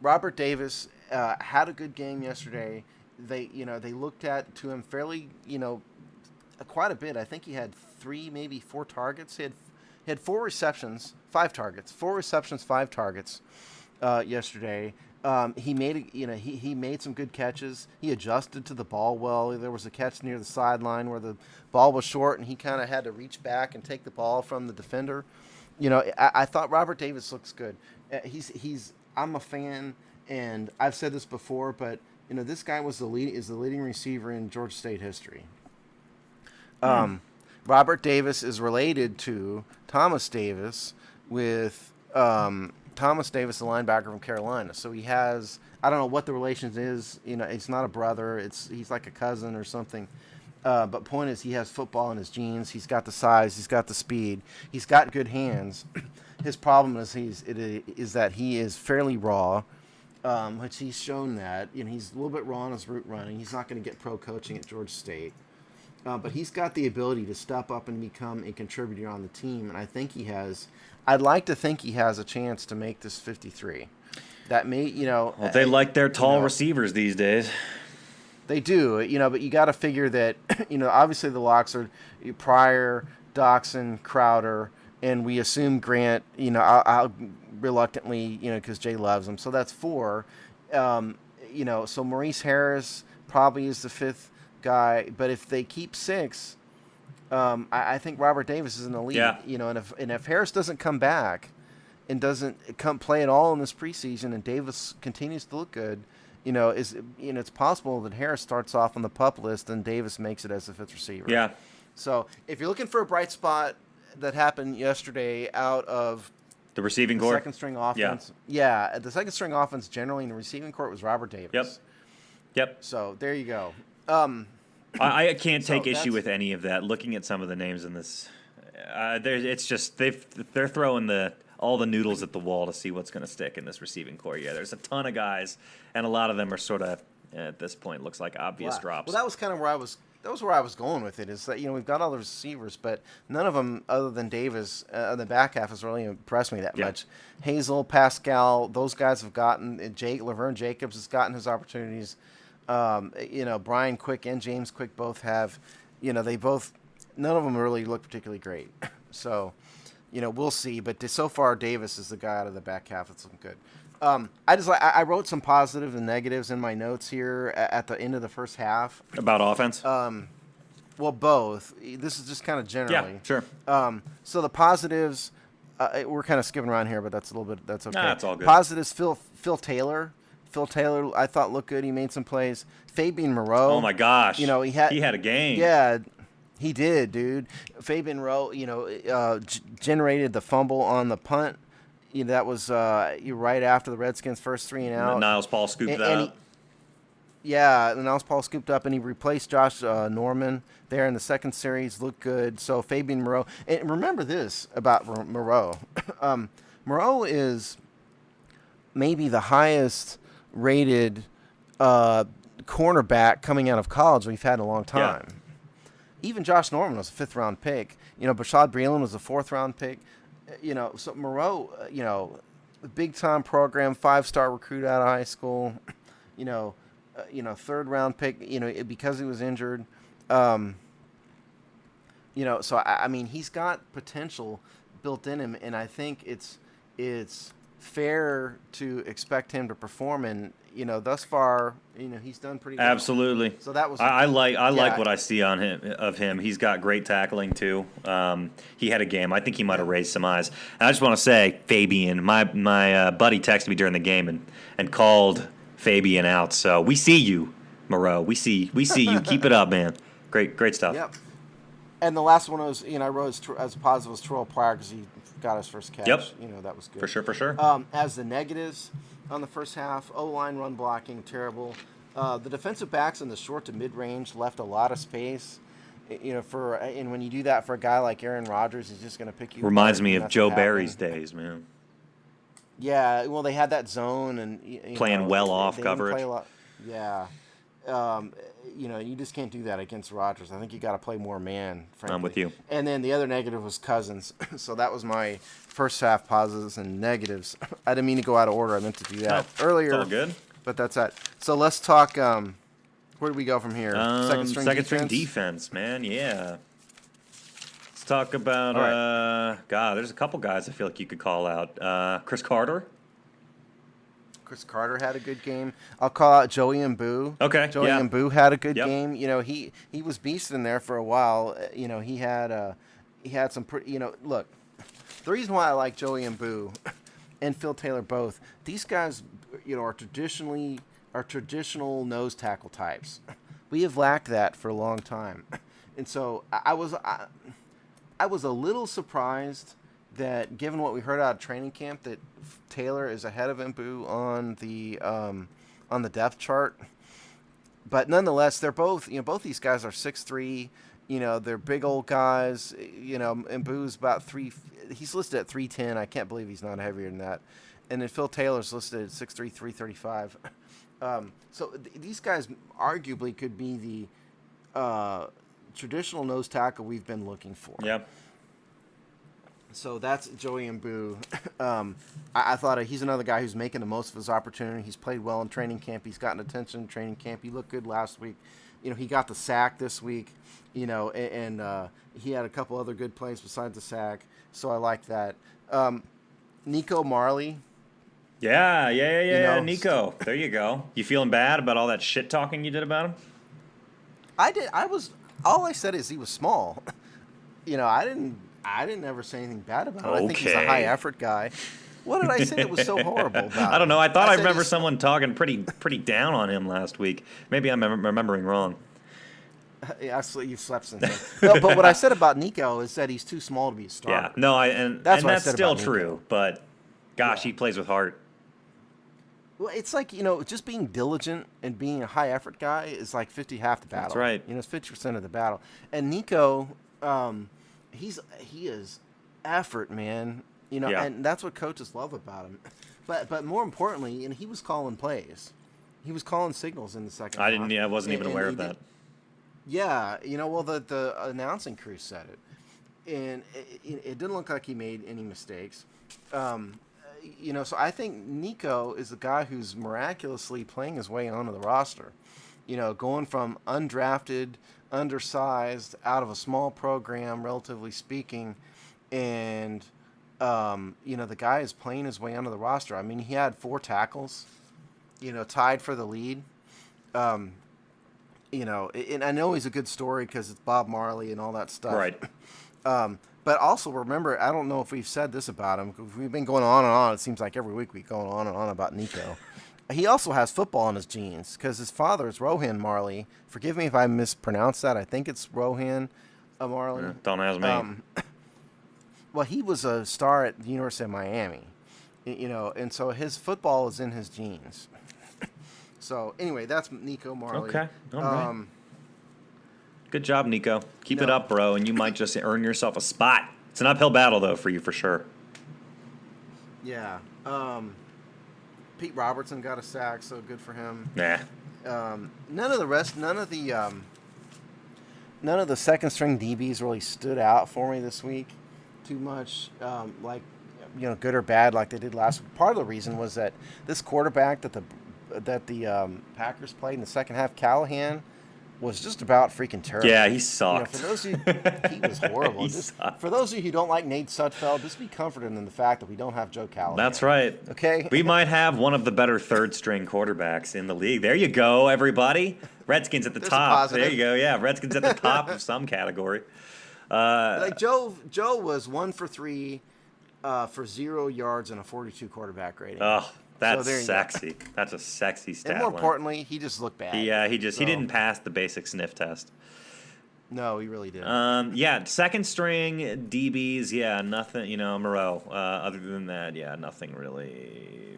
Robert Davis had a good game yesterday. They looked to him fairly, quite a bit. I think he had 3, maybe 4 targets. He had 4 receptions, 5 targets. 4 receptions, 5 targets yesterday. He made some good catches. He adjusted to the ball well. There was a catch near the sideline where the ball was short, and he kind of had to reach back and take the ball from the defender. I thought Robert Davis looks good. I'm a fan, and I've said this before, but this guy is the leading receiver in Georgia State history. Robert Davis is related to Thomas Davis with Thomas Davis, the linebacker from Carolina. So he has, I don't know what the relation is. It's not a brother. He's like a cousin or something. But point is, he has football in his genes. He's got the size. He's got the speed. He's got good hands. His problem is that he is fairly raw, which he's shown that. He's a little bit raw in his route running. He's not going to get pro coaching at Georgia State. But he's got the ability to step up and become a contributor on the team, and I think he has. I'd like to think he has a chance to make this 53. That may, Well, they like their tall receivers these days. They do, but you got to figure that, obviously the locks are Pryor, Doxson, Crowder, and we assume Grant, I'll reluctantly, because Jay loves him. So that's 4. So Maurice Harris probably is the 5th guy, but if they keep 6, I think Robert Davis is in the lead. Yeah. And if Harris doesn't come back and doesn't play at all in this preseason, and Davis continues to look good, it's possible that Harris starts off on the PUP list and Davis makes it as the 5th receiver. Yeah. So if you're looking for a bright spot that happened yesterday out of the receiving corps, second string offense, the second string offense generally in the receiving court was Robert Davis. Yep. So there you go. I can't take issue with any of that. Looking at some of the names in this, it's just they're throwing all the noodles at the wall to see what's going to stick in this receiving core. Yeah, there's a ton of guys, and a lot of them are sort of at this point looks like obvious drops. Well, that was kind of where I was. That was where I was going with it. Is that we've got all the receivers, but none of them other than Davis in the back half has really impressed me that much. Hazel, Pascal, those guys have gotten. Laverne Jacobs has gotten his opportunities. Brian Quick and James Quick both have, they both, none of them really look particularly great. So, we'll see. But so far, Davis is the guy out of the back half that's looking good. I wrote some positives and negatives in my notes here at the end of the first half. About offense? Well, both. This is just kind of generally. Yeah, sure. So the positives, we're kind of skipping around here, but that's okay. That's all good. Positives, Phil Taylor. Phil Taylor, I thought, looked good. He made some plays. Fabian Moreau. Oh, my gosh. He had a game. Yeah, he did, dude. Fabian Moreau, generated the fumble on the punt. That was right after the Redskins' first 3 and out. And Niles Paul scooped that up. Niles Paul scooped up, and he replaced Josh Norman there in the second series. Looked good. So Fabian Moreau. And remember this about Moreau. Moreau is maybe the highest rated cornerback coming out of college we've had in a long time. Yeah. Even Josh Norman was a 5th-round pick. Bashad Breeland was a 4th-round pick. So Moreau, big-time program, 5-star recruit out of high school. 3rd-round pick. Because he was injured. So I mean, he's got potential built in him, and I think it's fair to expect him to perform, and thus far he's done pretty well. Absolutely. So that was I like what I see on him. He's got great tackling too. He had a game. I think he might have raised some eyes. And I just want to say, Fabian, my buddy texted me during the game and called Fabian out. So we see you, Moreau. We see you. Keep it up, man. Great stuff. Yep. And the last one was, I wrote as positive as Terrell Pryor because he got his first catch. Yep. That was good. For sure. As the negatives on the first half, O-line run blocking, terrible. The defensive backs in the short to mid-range left a lot of space. And when you do that for a guy like Aaron Rodgers, he's just going to pick you. Reminds me of Joe Barry's days, man. Yeah, well, they had that zone and playing well off coverage. Play a lot. Yeah, you just can't do that against Rodgers. I think you got to play more man. Frankly. I'm with you. And then the other negative was Cousins. So that was my first half positives and negatives. I didn't mean to go out of order. I meant to do that earlier. It's all good. But that's that. So let's talk. Where do we go from here? Second string defense, man. Yeah. Let's talk about. God, there's a couple guys I feel like you could call out. Chris Carter. Chris Carter had a good game. I'll call out Joey Mbu. Okay. Joey Mbu had a good game. He was beasting there for a while. He had some pretty. Look, the reason why I like Joey Mbu and Phil Taylor both, these guys, are traditional nose tackle types. We have lacked that for a long time, and so I was a little surprised that, given what we heard out of training camp, that Taylor is ahead of Mbu on the depth chart. But nonetheless, they're both these guys are 6'3". They're big old guys. Mbu's about he's listed at 310. I can't believe he's not heavier than that. And then Phil Taylor's listed at 6'3", 335. So these guys arguably could be the traditional nose tackle we've been looking for. Yep. So that's Joey Mbu. I thought he's another guy who's making the most of his opportunity. He's played well in training camp. He's gotten attention in training camp. He looked good last week. He got the sack this week. And he had a couple other good plays besides the sack. So I like that. Nico Marley. Yeah. Nico, there you go. You feeling bad about all that shit talking you did about him? I did. All I said is he was small. I didn't ever say anything bad about him. I think he's a high effort guy. What did I say that was so horrible about him? I don't know. I thought I remember someone talking pretty down on him last week. Maybe I'm remembering wrong. You've slept since then. No, but what I said about Nico is that he's too small to be a starter. Yeah, no, that's still true. But gosh, he plays with heart. Well, it's like, just being diligent and being a high effort guy is like half the battle. That's right. It's 50% of the battle. And Nico, he is effort, man. And that's what coaches love about him. But more importantly, he was calling plays. He was calling signals in the second half. I wasn't even aware of that. Yeah, well, the announcing crew said it, and it didn't look like he made any mistakes. So I think Nico is the guy who's miraculously playing his way onto the roster. Going from undrafted, undersized, out of a small program, relatively speaking, and the guy is playing his way onto the roster. I mean, he had 4 tackles, tied for the lead. And I know he's a good story because it's Bob Marley and all that stuff. Right. But also remember, I don't know if we've said this about him. We've been going on and on. It seems like every week we're going on and on about Nico. He also has football in his genes because his father is Rohan Marley. Forgive me if I mispronounce that. I think it's Rohan Marley. Yeah, don't ask me. Well, he was a star at the University of Miami, and so his football is in his genes. So anyway, that's Nico Marley. Okay, all right. Good job, Nico. Keep it up, bro, and you might just earn yourself a spot. It's an uphill battle, though, for you for sure. Yeah. Pete Robertson got a sack, so good for him. Nah. None of the second string DBs really stood out for me this week too much, good or bad like they did last week. Part of the reason was that this quarterback that the Packers played in the second half, Callahan, was just about freaking terrible. Yeah, he sucked. For those of you, he was horrible. For those of you who don't like Nate Sudfeld, just be comforted in the fact that we don't have Joe Callahan. That's right. Okay? We might have one of the better third-string quarterbacks in the league. There you go, everybody. Redskins at the top. There you go. Yeah, Redskins at the top of some category. Joe was 1 for 3 for 0 yards and a 42 quarterback rating. Oh, that's sexy. That's a sexy stat. And more importantly, he just looked bad. Yeah, he didn't pass the basic sniff test. No, he really didn't. Yeah, second string DBs, yeah, nothing, Moreau. Other than that, yeah, nothing really.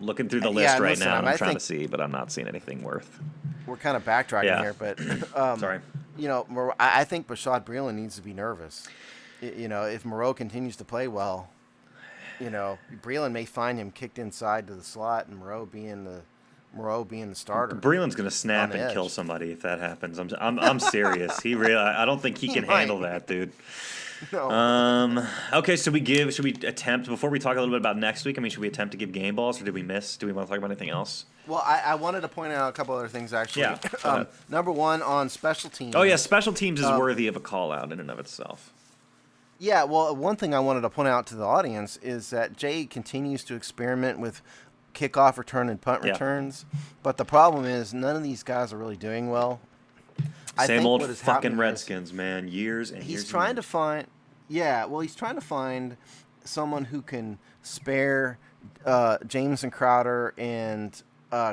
Looking through the list now, I'm trying to see, but I'm not seeing anything worth. We're kind of backtracking here, but sorry. I think Bashad Breeland needs to be nervous. If Moreau continues to play well, Breeland may find him kicked inside to the slot, and Moreau being the starter. Breeland's gonna snap and kill somebody if that happens. I'm serious. I don't think he can handle that, dude. No. Okay, should we attempt, before we talk a little bit about next week, should we attempt to give game balls, or did we miss? Do we want to talk about anything else? Well, I wanted to point out a couple other things, actually. Yeah. Number one, on special teams. Oh, yeah, special teams is worthy of a call-out in and of itself. Yeah, well, one thing I wanted to point out to the audience is that Jay continues to experiment with kickoff return and punt returns, but the problem is none of these guys are really doing well. Same old fucking Redskins, man. Years and years. He's trying to find someone who can spare Jameson Crowder and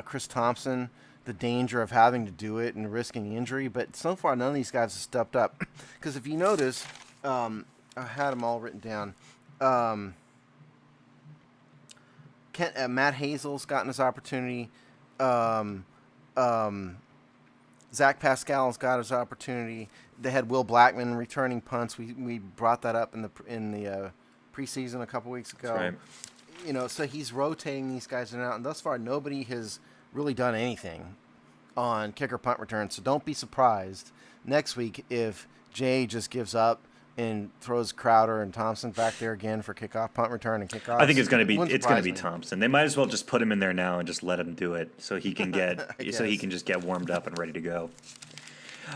Chris Thompson the danger of having to do it and risking injury. But so far, none of these guys have stepped up. Because if you notice, I had them all written down. Matt Hazel's gotten his opportunity. Zach Pascal's got his opportunity. They had Will Blackman returning punts. We brought that up in the preseason a couple weeks ago. That's right. So he's rotating these guys in and out, and thus far nobody has really done anything on kicker punt return. So don't be surprised next week if Jay just gives up and throws Crowder and Thompson back there again for kickoff, punt return, and kickoff. I think it's going to be Thompson. They might as well just put him in there now and just let him do it, so he can just get warmed up and ready to go.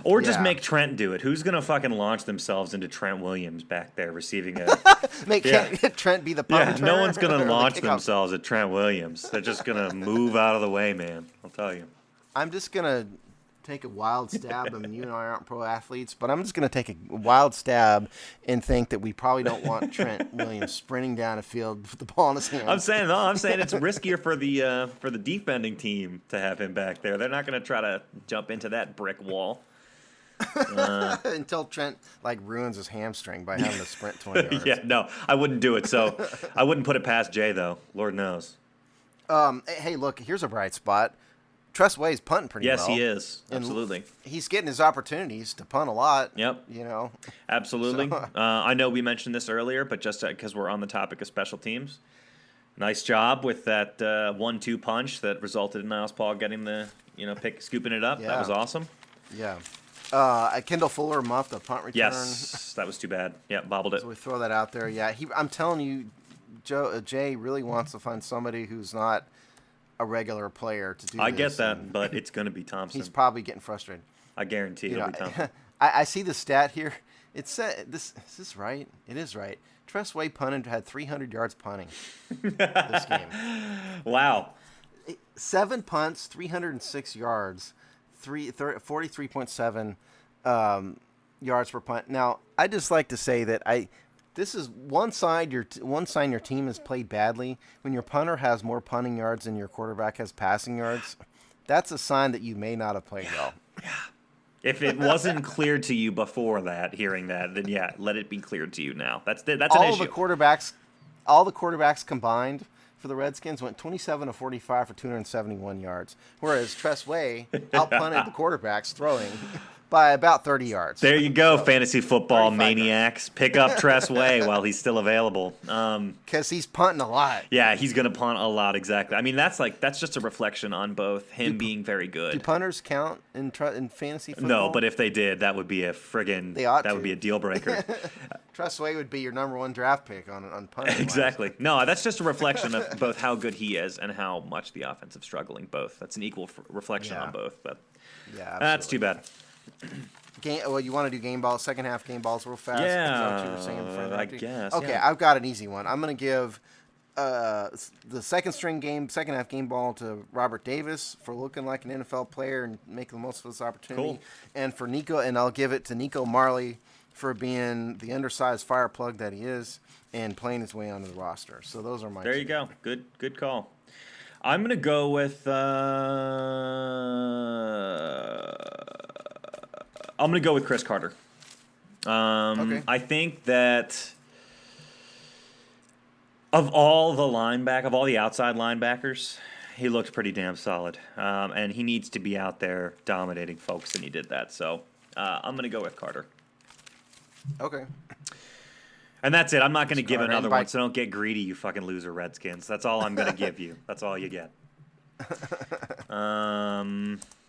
Or just make Trent do it. Who's going to fucking launch themselves into Trent Williams back there receiving a... Trent be the punt returner? No one's going to launch themselves at Trent Williams. They're just going to move out of the way, man. I'll tell you. I'm just going to take a wild stab. You and I aren't pro athletes, but I'm just going to take a wild stab and think that we probably don't want Trent Williams sprinting down a field with the ball in his hand. I'm saying it's riskier for the defending team to have him back there. They're not going to try to jump into that brick wall. Until Trent ruins his hamstring by having to sprint 20 yards. Yeah, no, I wouldn't do it. So I wouldn't put it past Jay, though. Lord knows. Hey, look, here's a bright spot. Tress Way's punting pretty well. Yes, he is. Absolutely. And he's getting his opportunities to punt a lot. Yep. Absolutely. So. I know we mentioned this earlier, but just because we're on the topic of special teams, nice job with that 1-2 punch that resulted in Niles Paul getting the scooping it up. Yeah. That was awesome. Yeah. Kendall Fuller muffed a punt return. Yes, that was too bad. Yeah, bobbled it. So we throw that out there. Yeah, I'm telling you, Jay really wants to find somebody who's not a regular player to do this. I get that, but it's going to be Thompson. He's probably getting frustrated. I guarantee it'll be Thompson. I see the stat here. It said is this right? It is right. Tress Way punted had 300 yards punting this game. Wow. 7 punts, 306 yards. 43.7 yards per punt. Now, I just like to say that this is one sign your team has played badly. When your punter has more punting yards than your quarterback has passing yards, that's a sign that you may not have played well. Yeah. If it wasn't clear to you before that, hearing that, then yeah, let it be clear to you now. That's an issue. All the quarterbacks combined for the Redskins went 27 of 45 for 271 yards, whereas Tress Way outpunted the quarterbacks throwing by about 30 yards. There you go, fantasy football maniacs. Pick up Tress Way while he's still available. Because he's punting a lot. Yeah, he's going to punt a lot, exactly. That's just a reflection on both him being very good. Do punters count in fantasy football? No, but if they did, that would be a would be a deal breaker. Tress Way would be your number 1 draft pick on punting. Exactly. No, that's just a reflection of both how good he is and how much the offensive struggling both. That's an equal reflection on both. But that's too bad. You want to do game balls, second half game balls real fast? Yeah, is that what you were saying I guess. Okay, yeah. I've got an easy one. I'm going to give the second half game ball to Robert Davis for looking like an NFL player and making the most of this opportunity. Cool. And for Nico, and I'll give it to Nico Marley for being the undersized fire plug that he is and playing his way onto the roster. So those are my There two. you go. Good call. I'm going to go with Chris Carter. Okay. I think that of all the outside linebackers, he looked pretty damn solid. And he needs to be out there dominating folks, and he did that. So I'm going to go with Carter. Okay. And that's it. I'm not going to give Carter, another one, so don't get greedy, you fucking loser Redskins. That's all I'm going to give you. That's all you get.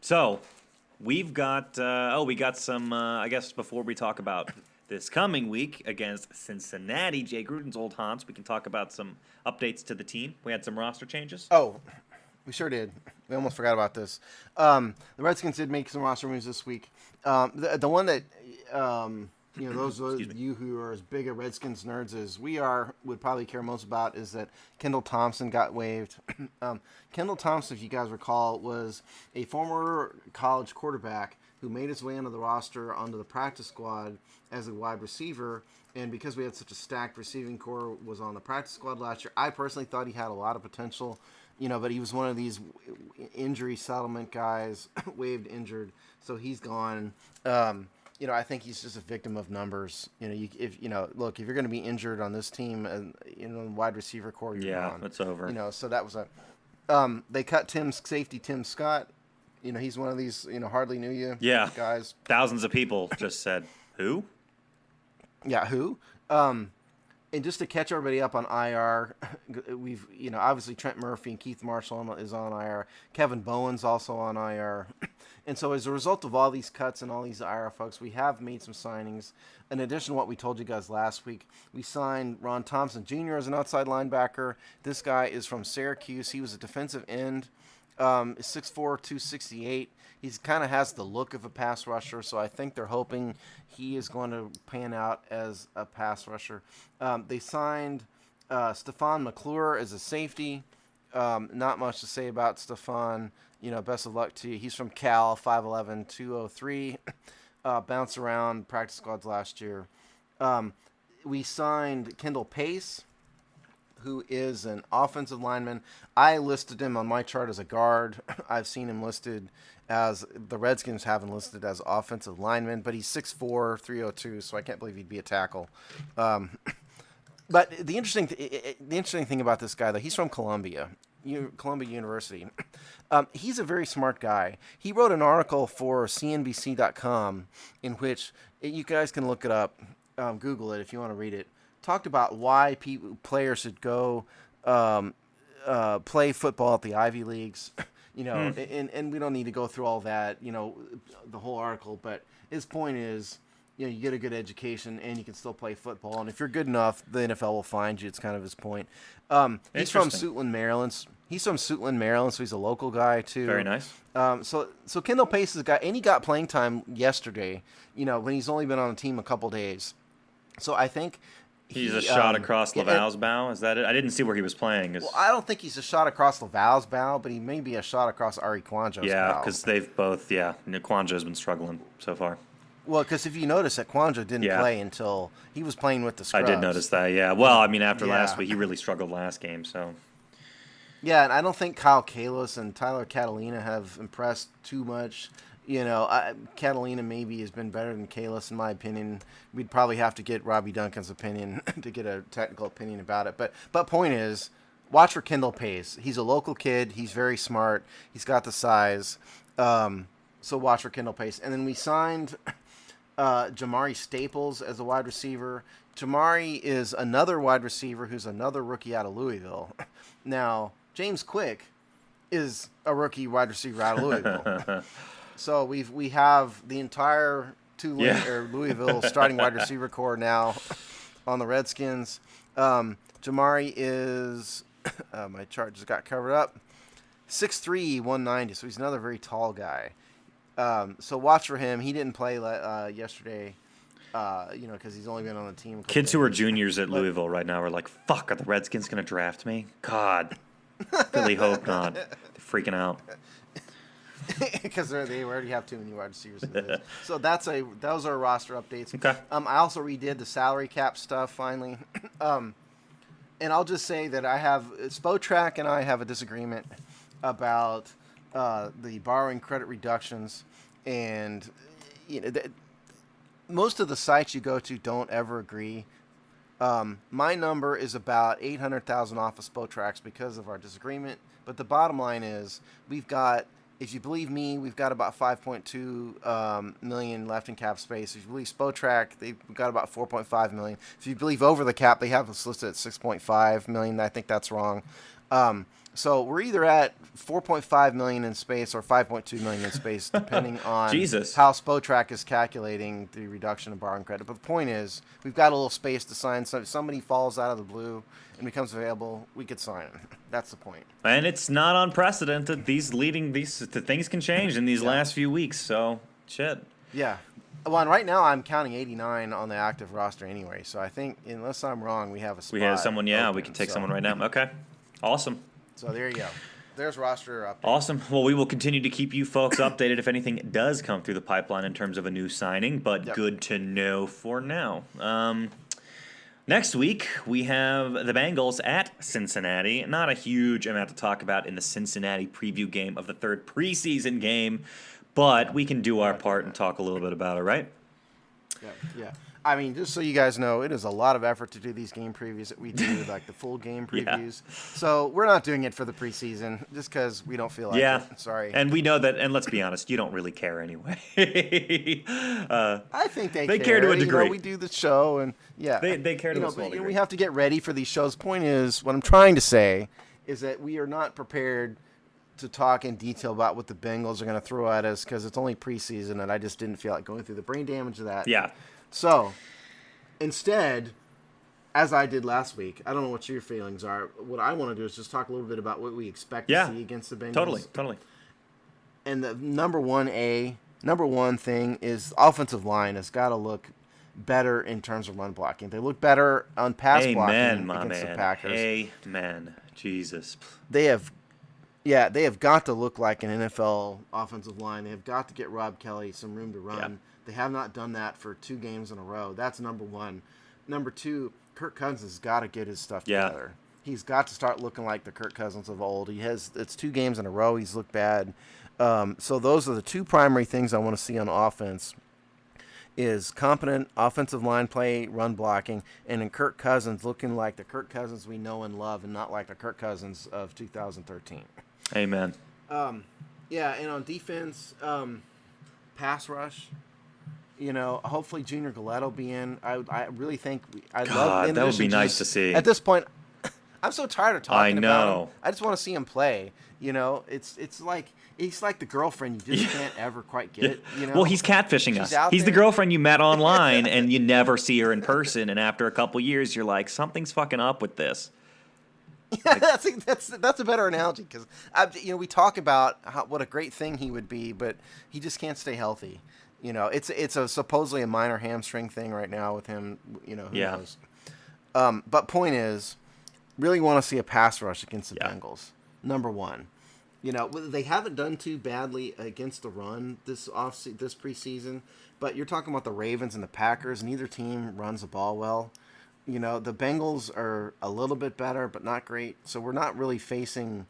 So we've got we got some I guess before we talk about this coming week against Cincinnati, Jay Gruden's old haunts, we can talk about some updates to the team. We had some roster changes. Oh, we sure did. We almost forgot about this. The Redskins did make some roster moves this week. The one that those of you who are as big a Redskins nerds as we are would probably care most about is that Kendall Thompson got waived. Kendall Thompson, if you guys recall, was a former college quarterback who made his way onto the roster, onto the practice squad as a wide receiver. And because we had such a stacked receiving core, was on the practice squad last year. I personally thought he had a lot of potential, but he was one of these injury settlement guys, waived injured, so he's gone. I think he's just a victim of numbers. If you're going to be injured on this team, and wide receiver core, you're gone. It's over. So that was they cut safety Tim Scott. He's one of these, hardly knew you guys. Thousands of people just said, who? Yeah, who? And just to catch everybody up on IR, we've, obviously Trent Murphy and Keith Marshall is on IR. Kevin Bowen's also on IR. And so as a result of all these cuts and all these IR folks, we have made some signings. In addition to what we told you guys last week, we signed Ron Thompson Jr. as an outside linebacker. This guy is from Syracuse. He was a defensive end, 6'4", 268. He kind of has the look of a pass rusher, so I think they're hoping he is going to pan out as a pass rusher. They signed Stephon McClure as a safety. Not much to say about Stephon. Best of luck to you. He's from Cal, 5'11", 203. Bounced around practice squads last year. We signed Kendall Pace, who is an offensive lineman. I listed him on my chart as a guard. I've seen him listed as the Redskins have him listed as offensive lineman, but he's 6'4", 302, so I can't believe he'd be a tackle. But the interesting thing about this guy, though, he's from Columbia University. He's a very smart guy. He wrote an article for CNBC.com in which you guys can look it up, Google it if you want to read it. Talked about why players should go play football at the Ivy Leagues, and we don't need to go through all that, the whole article. But his point is, you get a good education and you can still play football. And if you're good enough, the NFL will find you. It's kind of his point. He's from Suitland, Maryland. So he's a local guy too. Very nice. So Kendall Pace is a guy, and he got playing time yesterday, when he's only been on the team a couple days. So I think he's a shot across Laval's bow. Is that it? I didn't see where he was playing. Well, I don't think he's a shot across Laval's bow, but he may be a shot across Ari Kwanjo's bow. Yeah, because they've both. Yeah, Kwanjo's been struggling so far. Well, because if you notice that Kwanjo didn't play until he was playing with the Scrubs. I did notice that. Yeah. Well, I mean, after last week, he really struggled last game. So. Yeah, and I don't think Kyle Kalis and Tyler Catalina have impressed too much. Catalina maybe has been better than Kalis in my opinion. We'd probably have to get Robbie Duncan's opinion to get a technical opinion about it. But point is, watch for Kendall Pace. He's a local kid. He's very smart. He's got the size. So watch for Kendall Pace. And then we signed Jamari Staples as a wide receiver. Jamari is another wide receiver who's another rookie out of Louisville. Now, James Quick is a rookie wide receiver out of Louisville. So we have the entire Louisville starting wide receiver core now on the Redskins. Jamari is my chart just got covered up. 6'3", 190. So he's another very tall guy. So watch for him. He didn't play yesterday, because he's only been on the team. Kids who are juniors at Louisville right now are like, "Fuck, are the Redskins gonna draft me? God, really hope not." They're freaking out. Because they already have too many wide receivers. So those are roster updates. Okay. I also redid the salary cap stuff finally. And I'll just say that Spotrac and I have a disagreement about the borrowing credit reductions, and most of the sites you go to don't ever agree. My number is about $800,000 off of Spotrac because of our disagreement. But the bottom line is we've got if you believe me, we've got about 5.2 million left in cap space. If you believe Spotrac, they've got about 4.5 million. If you believe over the cap, they have us listed at 6.5 million. I think that's wrong. So we're either at 4.5 million in space or 5.2 million in space, depending on Jesus. how Spotrac is calculating the reduction of borrowing credit. But the point is, we've got a little space to sign. So if somebody falls out of the blue and becomes available, we could sign him. That's the point. And it's not unprecedented. These things can change in these last few weeks. So shit. Yeah. Well, and right now I'm counting 89 on the active roster anyway. So I think, unless I'm wrong, we have a spot. We have someone. Yeah, open, we can take someone right now. Okay. Awesome. So there you go. There's roster update. Awesome. Well, we will continue to keep you folks updated if anything does come through the pipeline in terms of a new signing, but good to know for now. Next week, we have the Bengals at Cincinnati. Not a huge amount to talk about in the Cincinnati preview game of the third preseason game, but we can do our part and talk a little bit about it, right? Yeah. I mean, just so you guys know, it is a lot of effort to do these game previews that we do, like the full game previews. So we're not doing it for the preseason just because we don't feel like it. Sorry. And we know that, and let's be honest, you don't really care anyway. I think they care to a degree. We do the show, and they care to a small degree. We have to get ready for these shows. Point is, what I'm trying to say is that we are not prepared to talk in detail about what the Bengals are going to throw at us because it's only preseason, and I just didn't feel like going through the brain damage of that. Yeah. So, instead, as I did last week, I don't know what your feelings are. What I want to do is just talk a little bit about what we expect to see against the Bengals. Totally. And the number one thing is offensive line has got to look better in terms of run blocking. They look better on pass blocking against the Packers. Amen. Jesus. They have got to look like an NFL offensive line. They have got to get Rob Kelly some room to run. Yeah. They have not done that for 2 games in a row. That's number one. Number two, Kirk Cousins has got to get his stuff together. He's got to start looking like the Kirk Cousins of old. It's 2 games in a row. He's looked bad. So those are the 2 primary things I want to see on offense is competent offensive line play, run blocking, and in Kirk Cousins looking like the Kirk Cousins we know and love and not like the Kirk Cousins of 2013. Amen. And on defense, pass rush. Hopefully Junior Gillette will be in. I really think love that would be nice to see. At this point, I'm so tired of talking about him. I just want to see him play. It's like he's like the girlfriend you just can't ever quite get. Well, he's catfishing us. He's the girlfriend you met online and you never see her in person, and after a couple years, you're like, something's fucking up with this. Yeah, that's a better analogy because we talk about what a great thing he would be, but he just can't stay healthy. It's supposedly a minor hamstring thing right now with him. Who knows? But point is, really want to see a pass rush against the Bengals. Number one, they haven't done too badly against the run this preseason, but you're talking about the Ravens and the Packers. Neither team runs the ball well. The Bengals are a little bit better, but not great. So we're not really facing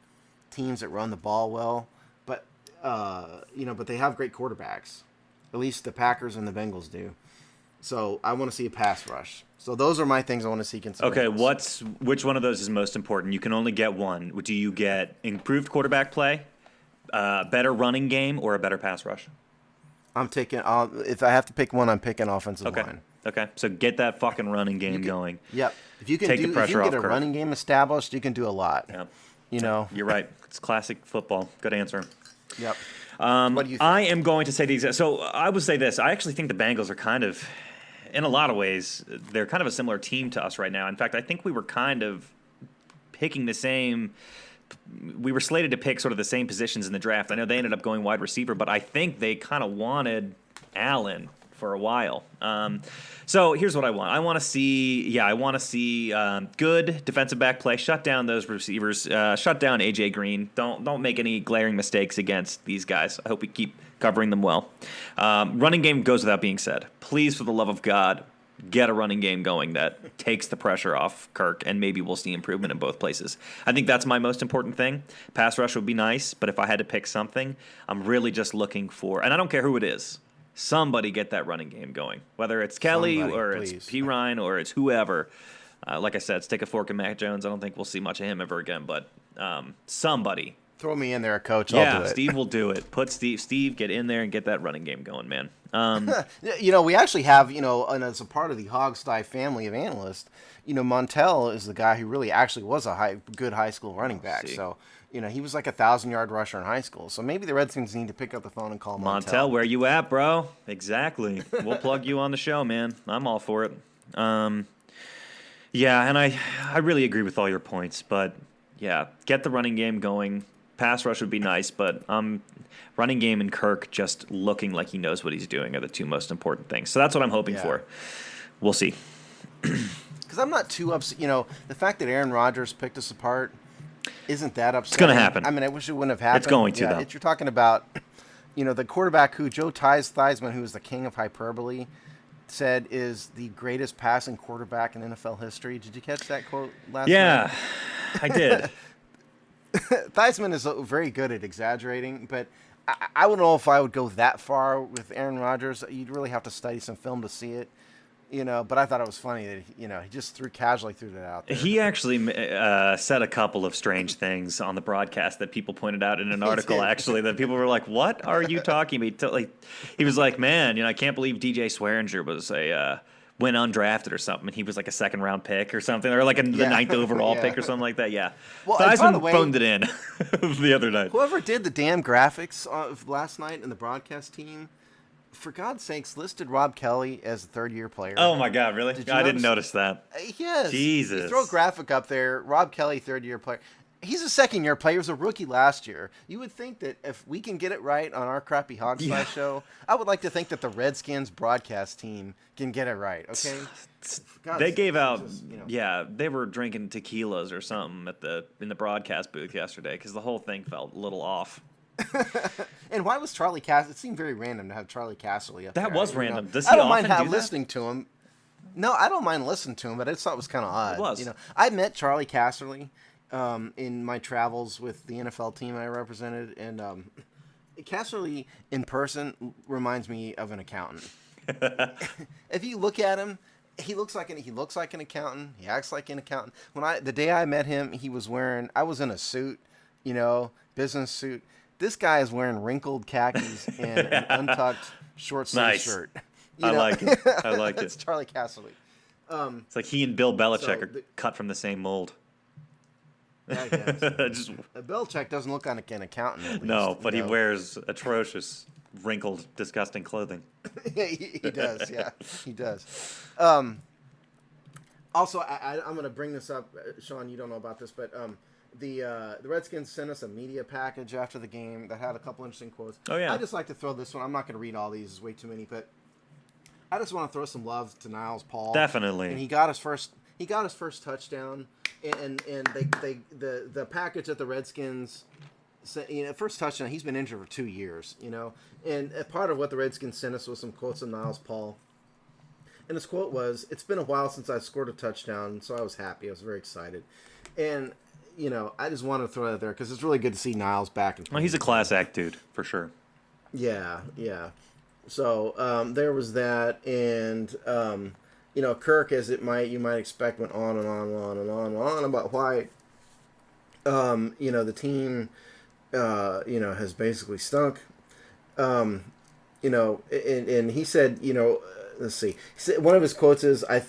teams that run the ball well, but they have great quarterbacks. At least the Packers and the Bengals do. So I want to see a pass rush. So those are my things I want to see against the Bengals. Which one of those is most important? You can only get one. Do you get improved quarterback play, better running game, or a better pass rush? I'm taking. If I have to pick one, I'm picking offensive line. Okay. So get that fucking running game going. Yep. If you can take the pressure off get a running game established, you can do a lot. Yeah. You're right. It's classic football. Good answer. Yep. What do you think? I am going to say the exact. So I would say this. I actually think the Bengals are kind of, in a lot of ways, they're kind of a similar team to us right now. In fact, I think we were kind of picking the same. We were slated to pick sort of the same positions in the draft. I know they ended up going wide receiver, but I think they kind of wanted Allen for a while. So here's what I want. I want to see good defensive back play. Shut down those receivers. Shut down AJ Green. Don't make any glaring mistakes against these guys. I hope we keep covering them well. Running game goes without being said. Please, for the love of God, get a running game going that takes the pressure off Kirk, and maybe we'll see improvement in both places. I think that's my most important thing. Pass rush would be nice, but if I had to pick something, I'm really just looking for, and I don't care who it is, somebody get that running game going. Whether it's Kelly or it's P. Ryan or it's whoever. Like I said, stick a fork in Mac Jones. I don't think we'll see much of him ever again, but somebody Throw me in there, Coach. I'll do it. Steve will do it. Put Steve, get in there and get that running game going, man. We actually have, and as a part of the Hogstye family of analysts, Montel is the guy who really actually was a good high school running back. So, he was like a 1,000-yard rusher in high school. So maybe the Redskins need to pick up the phone and call Montel, where you at, bro? Exactly. We'll plug you on the show, man. I'm all for it. Yeah, and I really agree with all your points, but yeah, get the running game going. Pass rush would be nice, but running game and Kirk just looking like he knows what he's doing are the two most important things. So that's what I'm hoping for. We'll see. Because I'm not too upset. The fact that Aaron Rodgers picked us apart isn't that upsetting. It's going to happen. I mean, I wish it wouldn't have happened. It's going to, though. You're talking about, the quarterback who Joe Theismann, who is the king of hyperbole, said is the greatest passing quarterback in NFL history. Did you catch that quote last night? Yeah, I did. Theismann is very good at exaggerating, but I don't know if I would go that far with Aaron Rodgers. You'd really have to study some film to see it, But I thought it was funny that he just casually threw that out there. He actually said a couple of strange things on the broadcast that people pointed out in an article. Actually, that people were like, "What are you talking about?" He was like, "Man, I can't believe DJ Swearinger was went undrafted or something. And he was like a second-round pick or something, or like the 9th overall pick or something like that." Yeah. Well, Theismann phoned it in the other night. Whoever did the damn graphics of last night in the broadcast team, for God's sakes, listed Rob Kelly as a third-year player. Oh, my God, really? I didn't notice that. Yes. Jesus. You throw a graphic up there, Rob Kelly, third-year player. He's a second-year player. He was a rookie last year. You would think that if we can get it right on our crappy Hogstye show, I would like to think that the Redskins broadcast team can get it right, okay? They gave out, they were drinking tequilas or something in the broadcast booth yesterday because the whole thing felt a little off. And why was Charlie Casserly? It seemed very random to have Charlie Casserly up there. That was random. Does he I don't often mind do listening to him. No, I don't mind listening to him, but I just thought it was kind of odd. It was. I met Charlie Casserly in my travels with the NFL team I represented, and Casserly in person reminds me of an accountant. If you look at him, he looks like an accountant. He acts like an accountant. The day I met him, I was in a suit, business suit. This guy is wearing wrinkled khakis and an untucked short sleeve shirt. I like it. I like it. It's Charlie Casserly. It's like he and Bill Belichick are cut from the same mold. Yeah, I guess. Belichick doesn't look like an accountant. At least, no, but he wears atrocious, wrinkled, disgusting clothing. Yeah, he does. Yeah, he does. Also, I'm going to bring this up, Sean. You don't know about this, but the Redskins sent us a media package after the game that had a couple interesting quotes. Oh yeah. I just like to throw this one. I'm not going to read all these. There's way too many, but I just want to throw some love to Niles Paul. Definitely. And he got his first touchdown. And the package that the Redskins sent, first touchdown. He's been injured for 2 years, And a part of what the Redskins sent us was some quotes of Niles Paul. And his quote was, "It's been a while since I scored a touchdown, so I was happy. I was very excited." And I just wanted to throw that there because it's really good to see Niles back. Well, he's a class act dude for sure. Yeah. So there was that, and Kirk, as you might expect, went on and on and on and on and on about why, the team, has basically stunk. And he said, let's see. He said, one of his quotes is, "I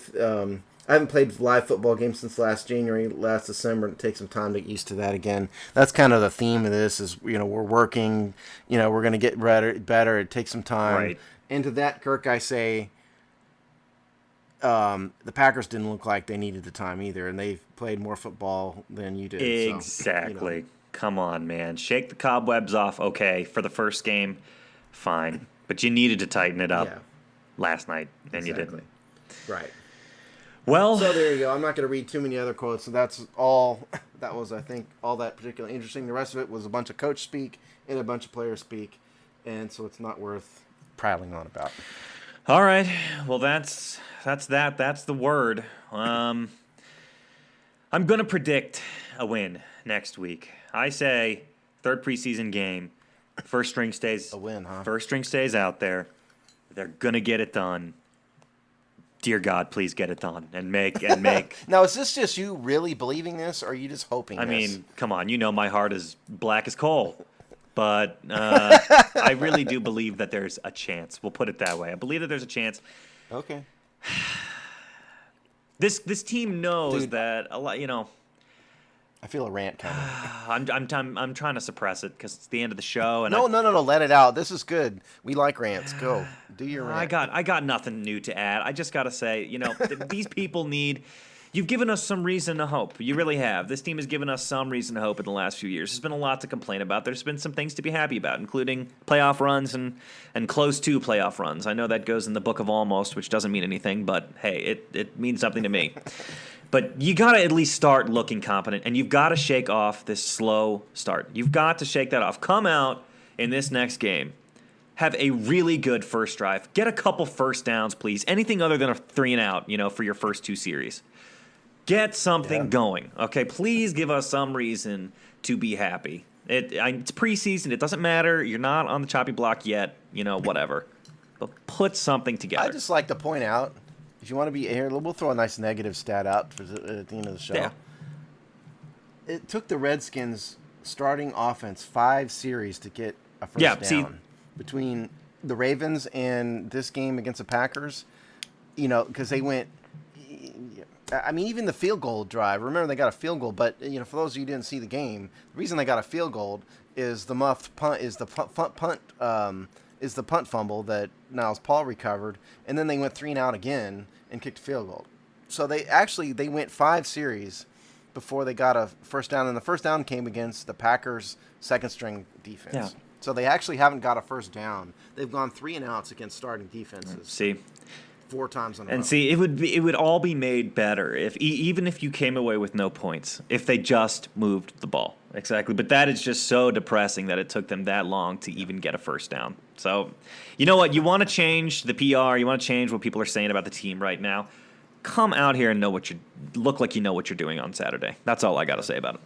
haven't played live football games since last December, and it takes some time to get used to that again." That's kind of the theme of this is, we're working, we're going to get better. It takes some time. Right. And to that, Kirk, I say, the Packers didn't look like they needed the time either, and they've played more football than you did. Exactly. So, Come on, man. Shake the cobwebs off. Okay, for the first game, fine. But you needed to tighten it up last night, and you didn't. Right. Well, so there you go. I'm not going to read too many other quotes. So that's all. That was, I think, all that particularly interesting. The rest of it was a bunch of coach speak and a bunch of player speak, and so it's not worth prattling on about. All right. Well, that's that. That's the word. I'm going to predict a win next week. I say third preseason game. First string stays a win, huh? First string stays out there. They're going to get it done. dear God, please get it done and make. Now, is this just you really believing this, or are you just hoping I this? mean, come on, my heart is black as coal. But I really do believe that there's a chance. We'll put it that way. I believe that there's a chance. Okay. This team knows that a lot. I feel a rant coming. I'm trying to suppress it because it's the end of the show. And no. Let it out. This is good. We like rants. Go. Do your rant. I got nothing new to add. I just got to say, these people need. You've given us some reason to hope. You really have. This team has given us some reason to hope in the last few years. There's been a lot to complain about. There's been some things to be happy about, including playoff runs and close to playoff runs. I know that goes in the book of almost, which doesn't mean anything, but hey, it means something to me. But you got to at least start looking competent, and you've got to shake off this slow start. You've got to shake that off. Come out in this next game. Have a really good first drive. Get a couple first downs, please. Anything other than a 3-and-out, for your first 2 series. Get something going, okay? Please give us some reason to be happy. It's preseason. It doesn't matter. You're not on the choppy block yet, whatever. But put something together. I just like to point out, if you want to be here, we'll throw a nice negative stat out at the end of the show. Yeah. It took the Redskins starting offense 5 series to get a first down. Between the Ravens and this game against the Packers, because they went... I mean, even the field goal drive. Remember, they got a field goal, but for those of you who didn't see the game, the reason they got a field goal is the muffed punt is the punt fumble that Niles Paul recovered, and then they went 3-and-out again and kicked a field goal. So they went 5 series before they got a first down, and the first down came against the Packers' second-string defense. Yeah. So they actually haven't got a first down. They've gone 3-and-outs against starting defenses. See. 4 times in a row. And see, it would all be made better even if you came away with no points, if they just moved the ball. Exactly. But that is just so depressing that it took them that long to even get a first down. So, you know what? You want to change the PR. You want to change what people are saying about the team right now. Come out here and look like you know what you're doing on Saturday. That's all I got to say about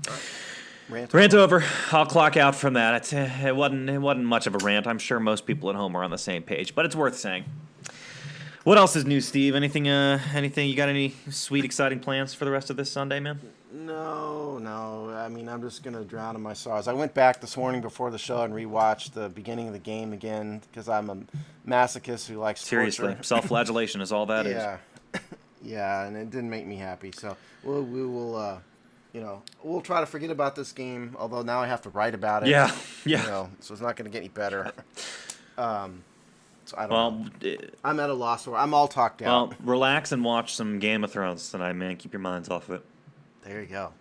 it. Rant over. I'll clock out from that. It wasn't much of a rant. I'm sure most people at home are on the same page, but it's worth saying. What else is new, Steve? Anything? You got any sweet, exciting plans for the rest of this Sunday, man? No. I mean, I'm just going to drown in my sorrows. I went back this morning before the show and rewatched the beginning of the game again because I'm a masochist who likes Seriously, torture. Self-flagellation is all that is. Yeah, and it didn't make me happy. So we will, we'll try to forget about this game, although now I have to write about it. Yeah. So it's not going to get any better. So I don't know. I'm at a loss. I'm all talked out. Well, relax and watch some Game of Thrones tonight, man. Keep your minds off of it. There you go.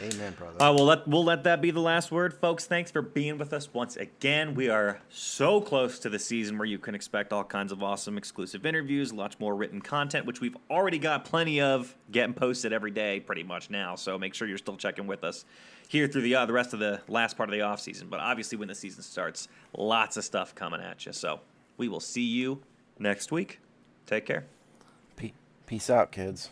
Amen, brother. We'll let that be the last word, folks. Thanks for being with us once again. We are so close to the season where you can expect all kinds of awesome exclusive interviews, lots more written content, which we've already got plenty of getting posted every day pretty much now. So make sure you're still checking with us here through the rest of the last part of the off season. But obviously when the season starts, lots of stuff coming at you. So we will see you next week. Take care. Peace out, kids.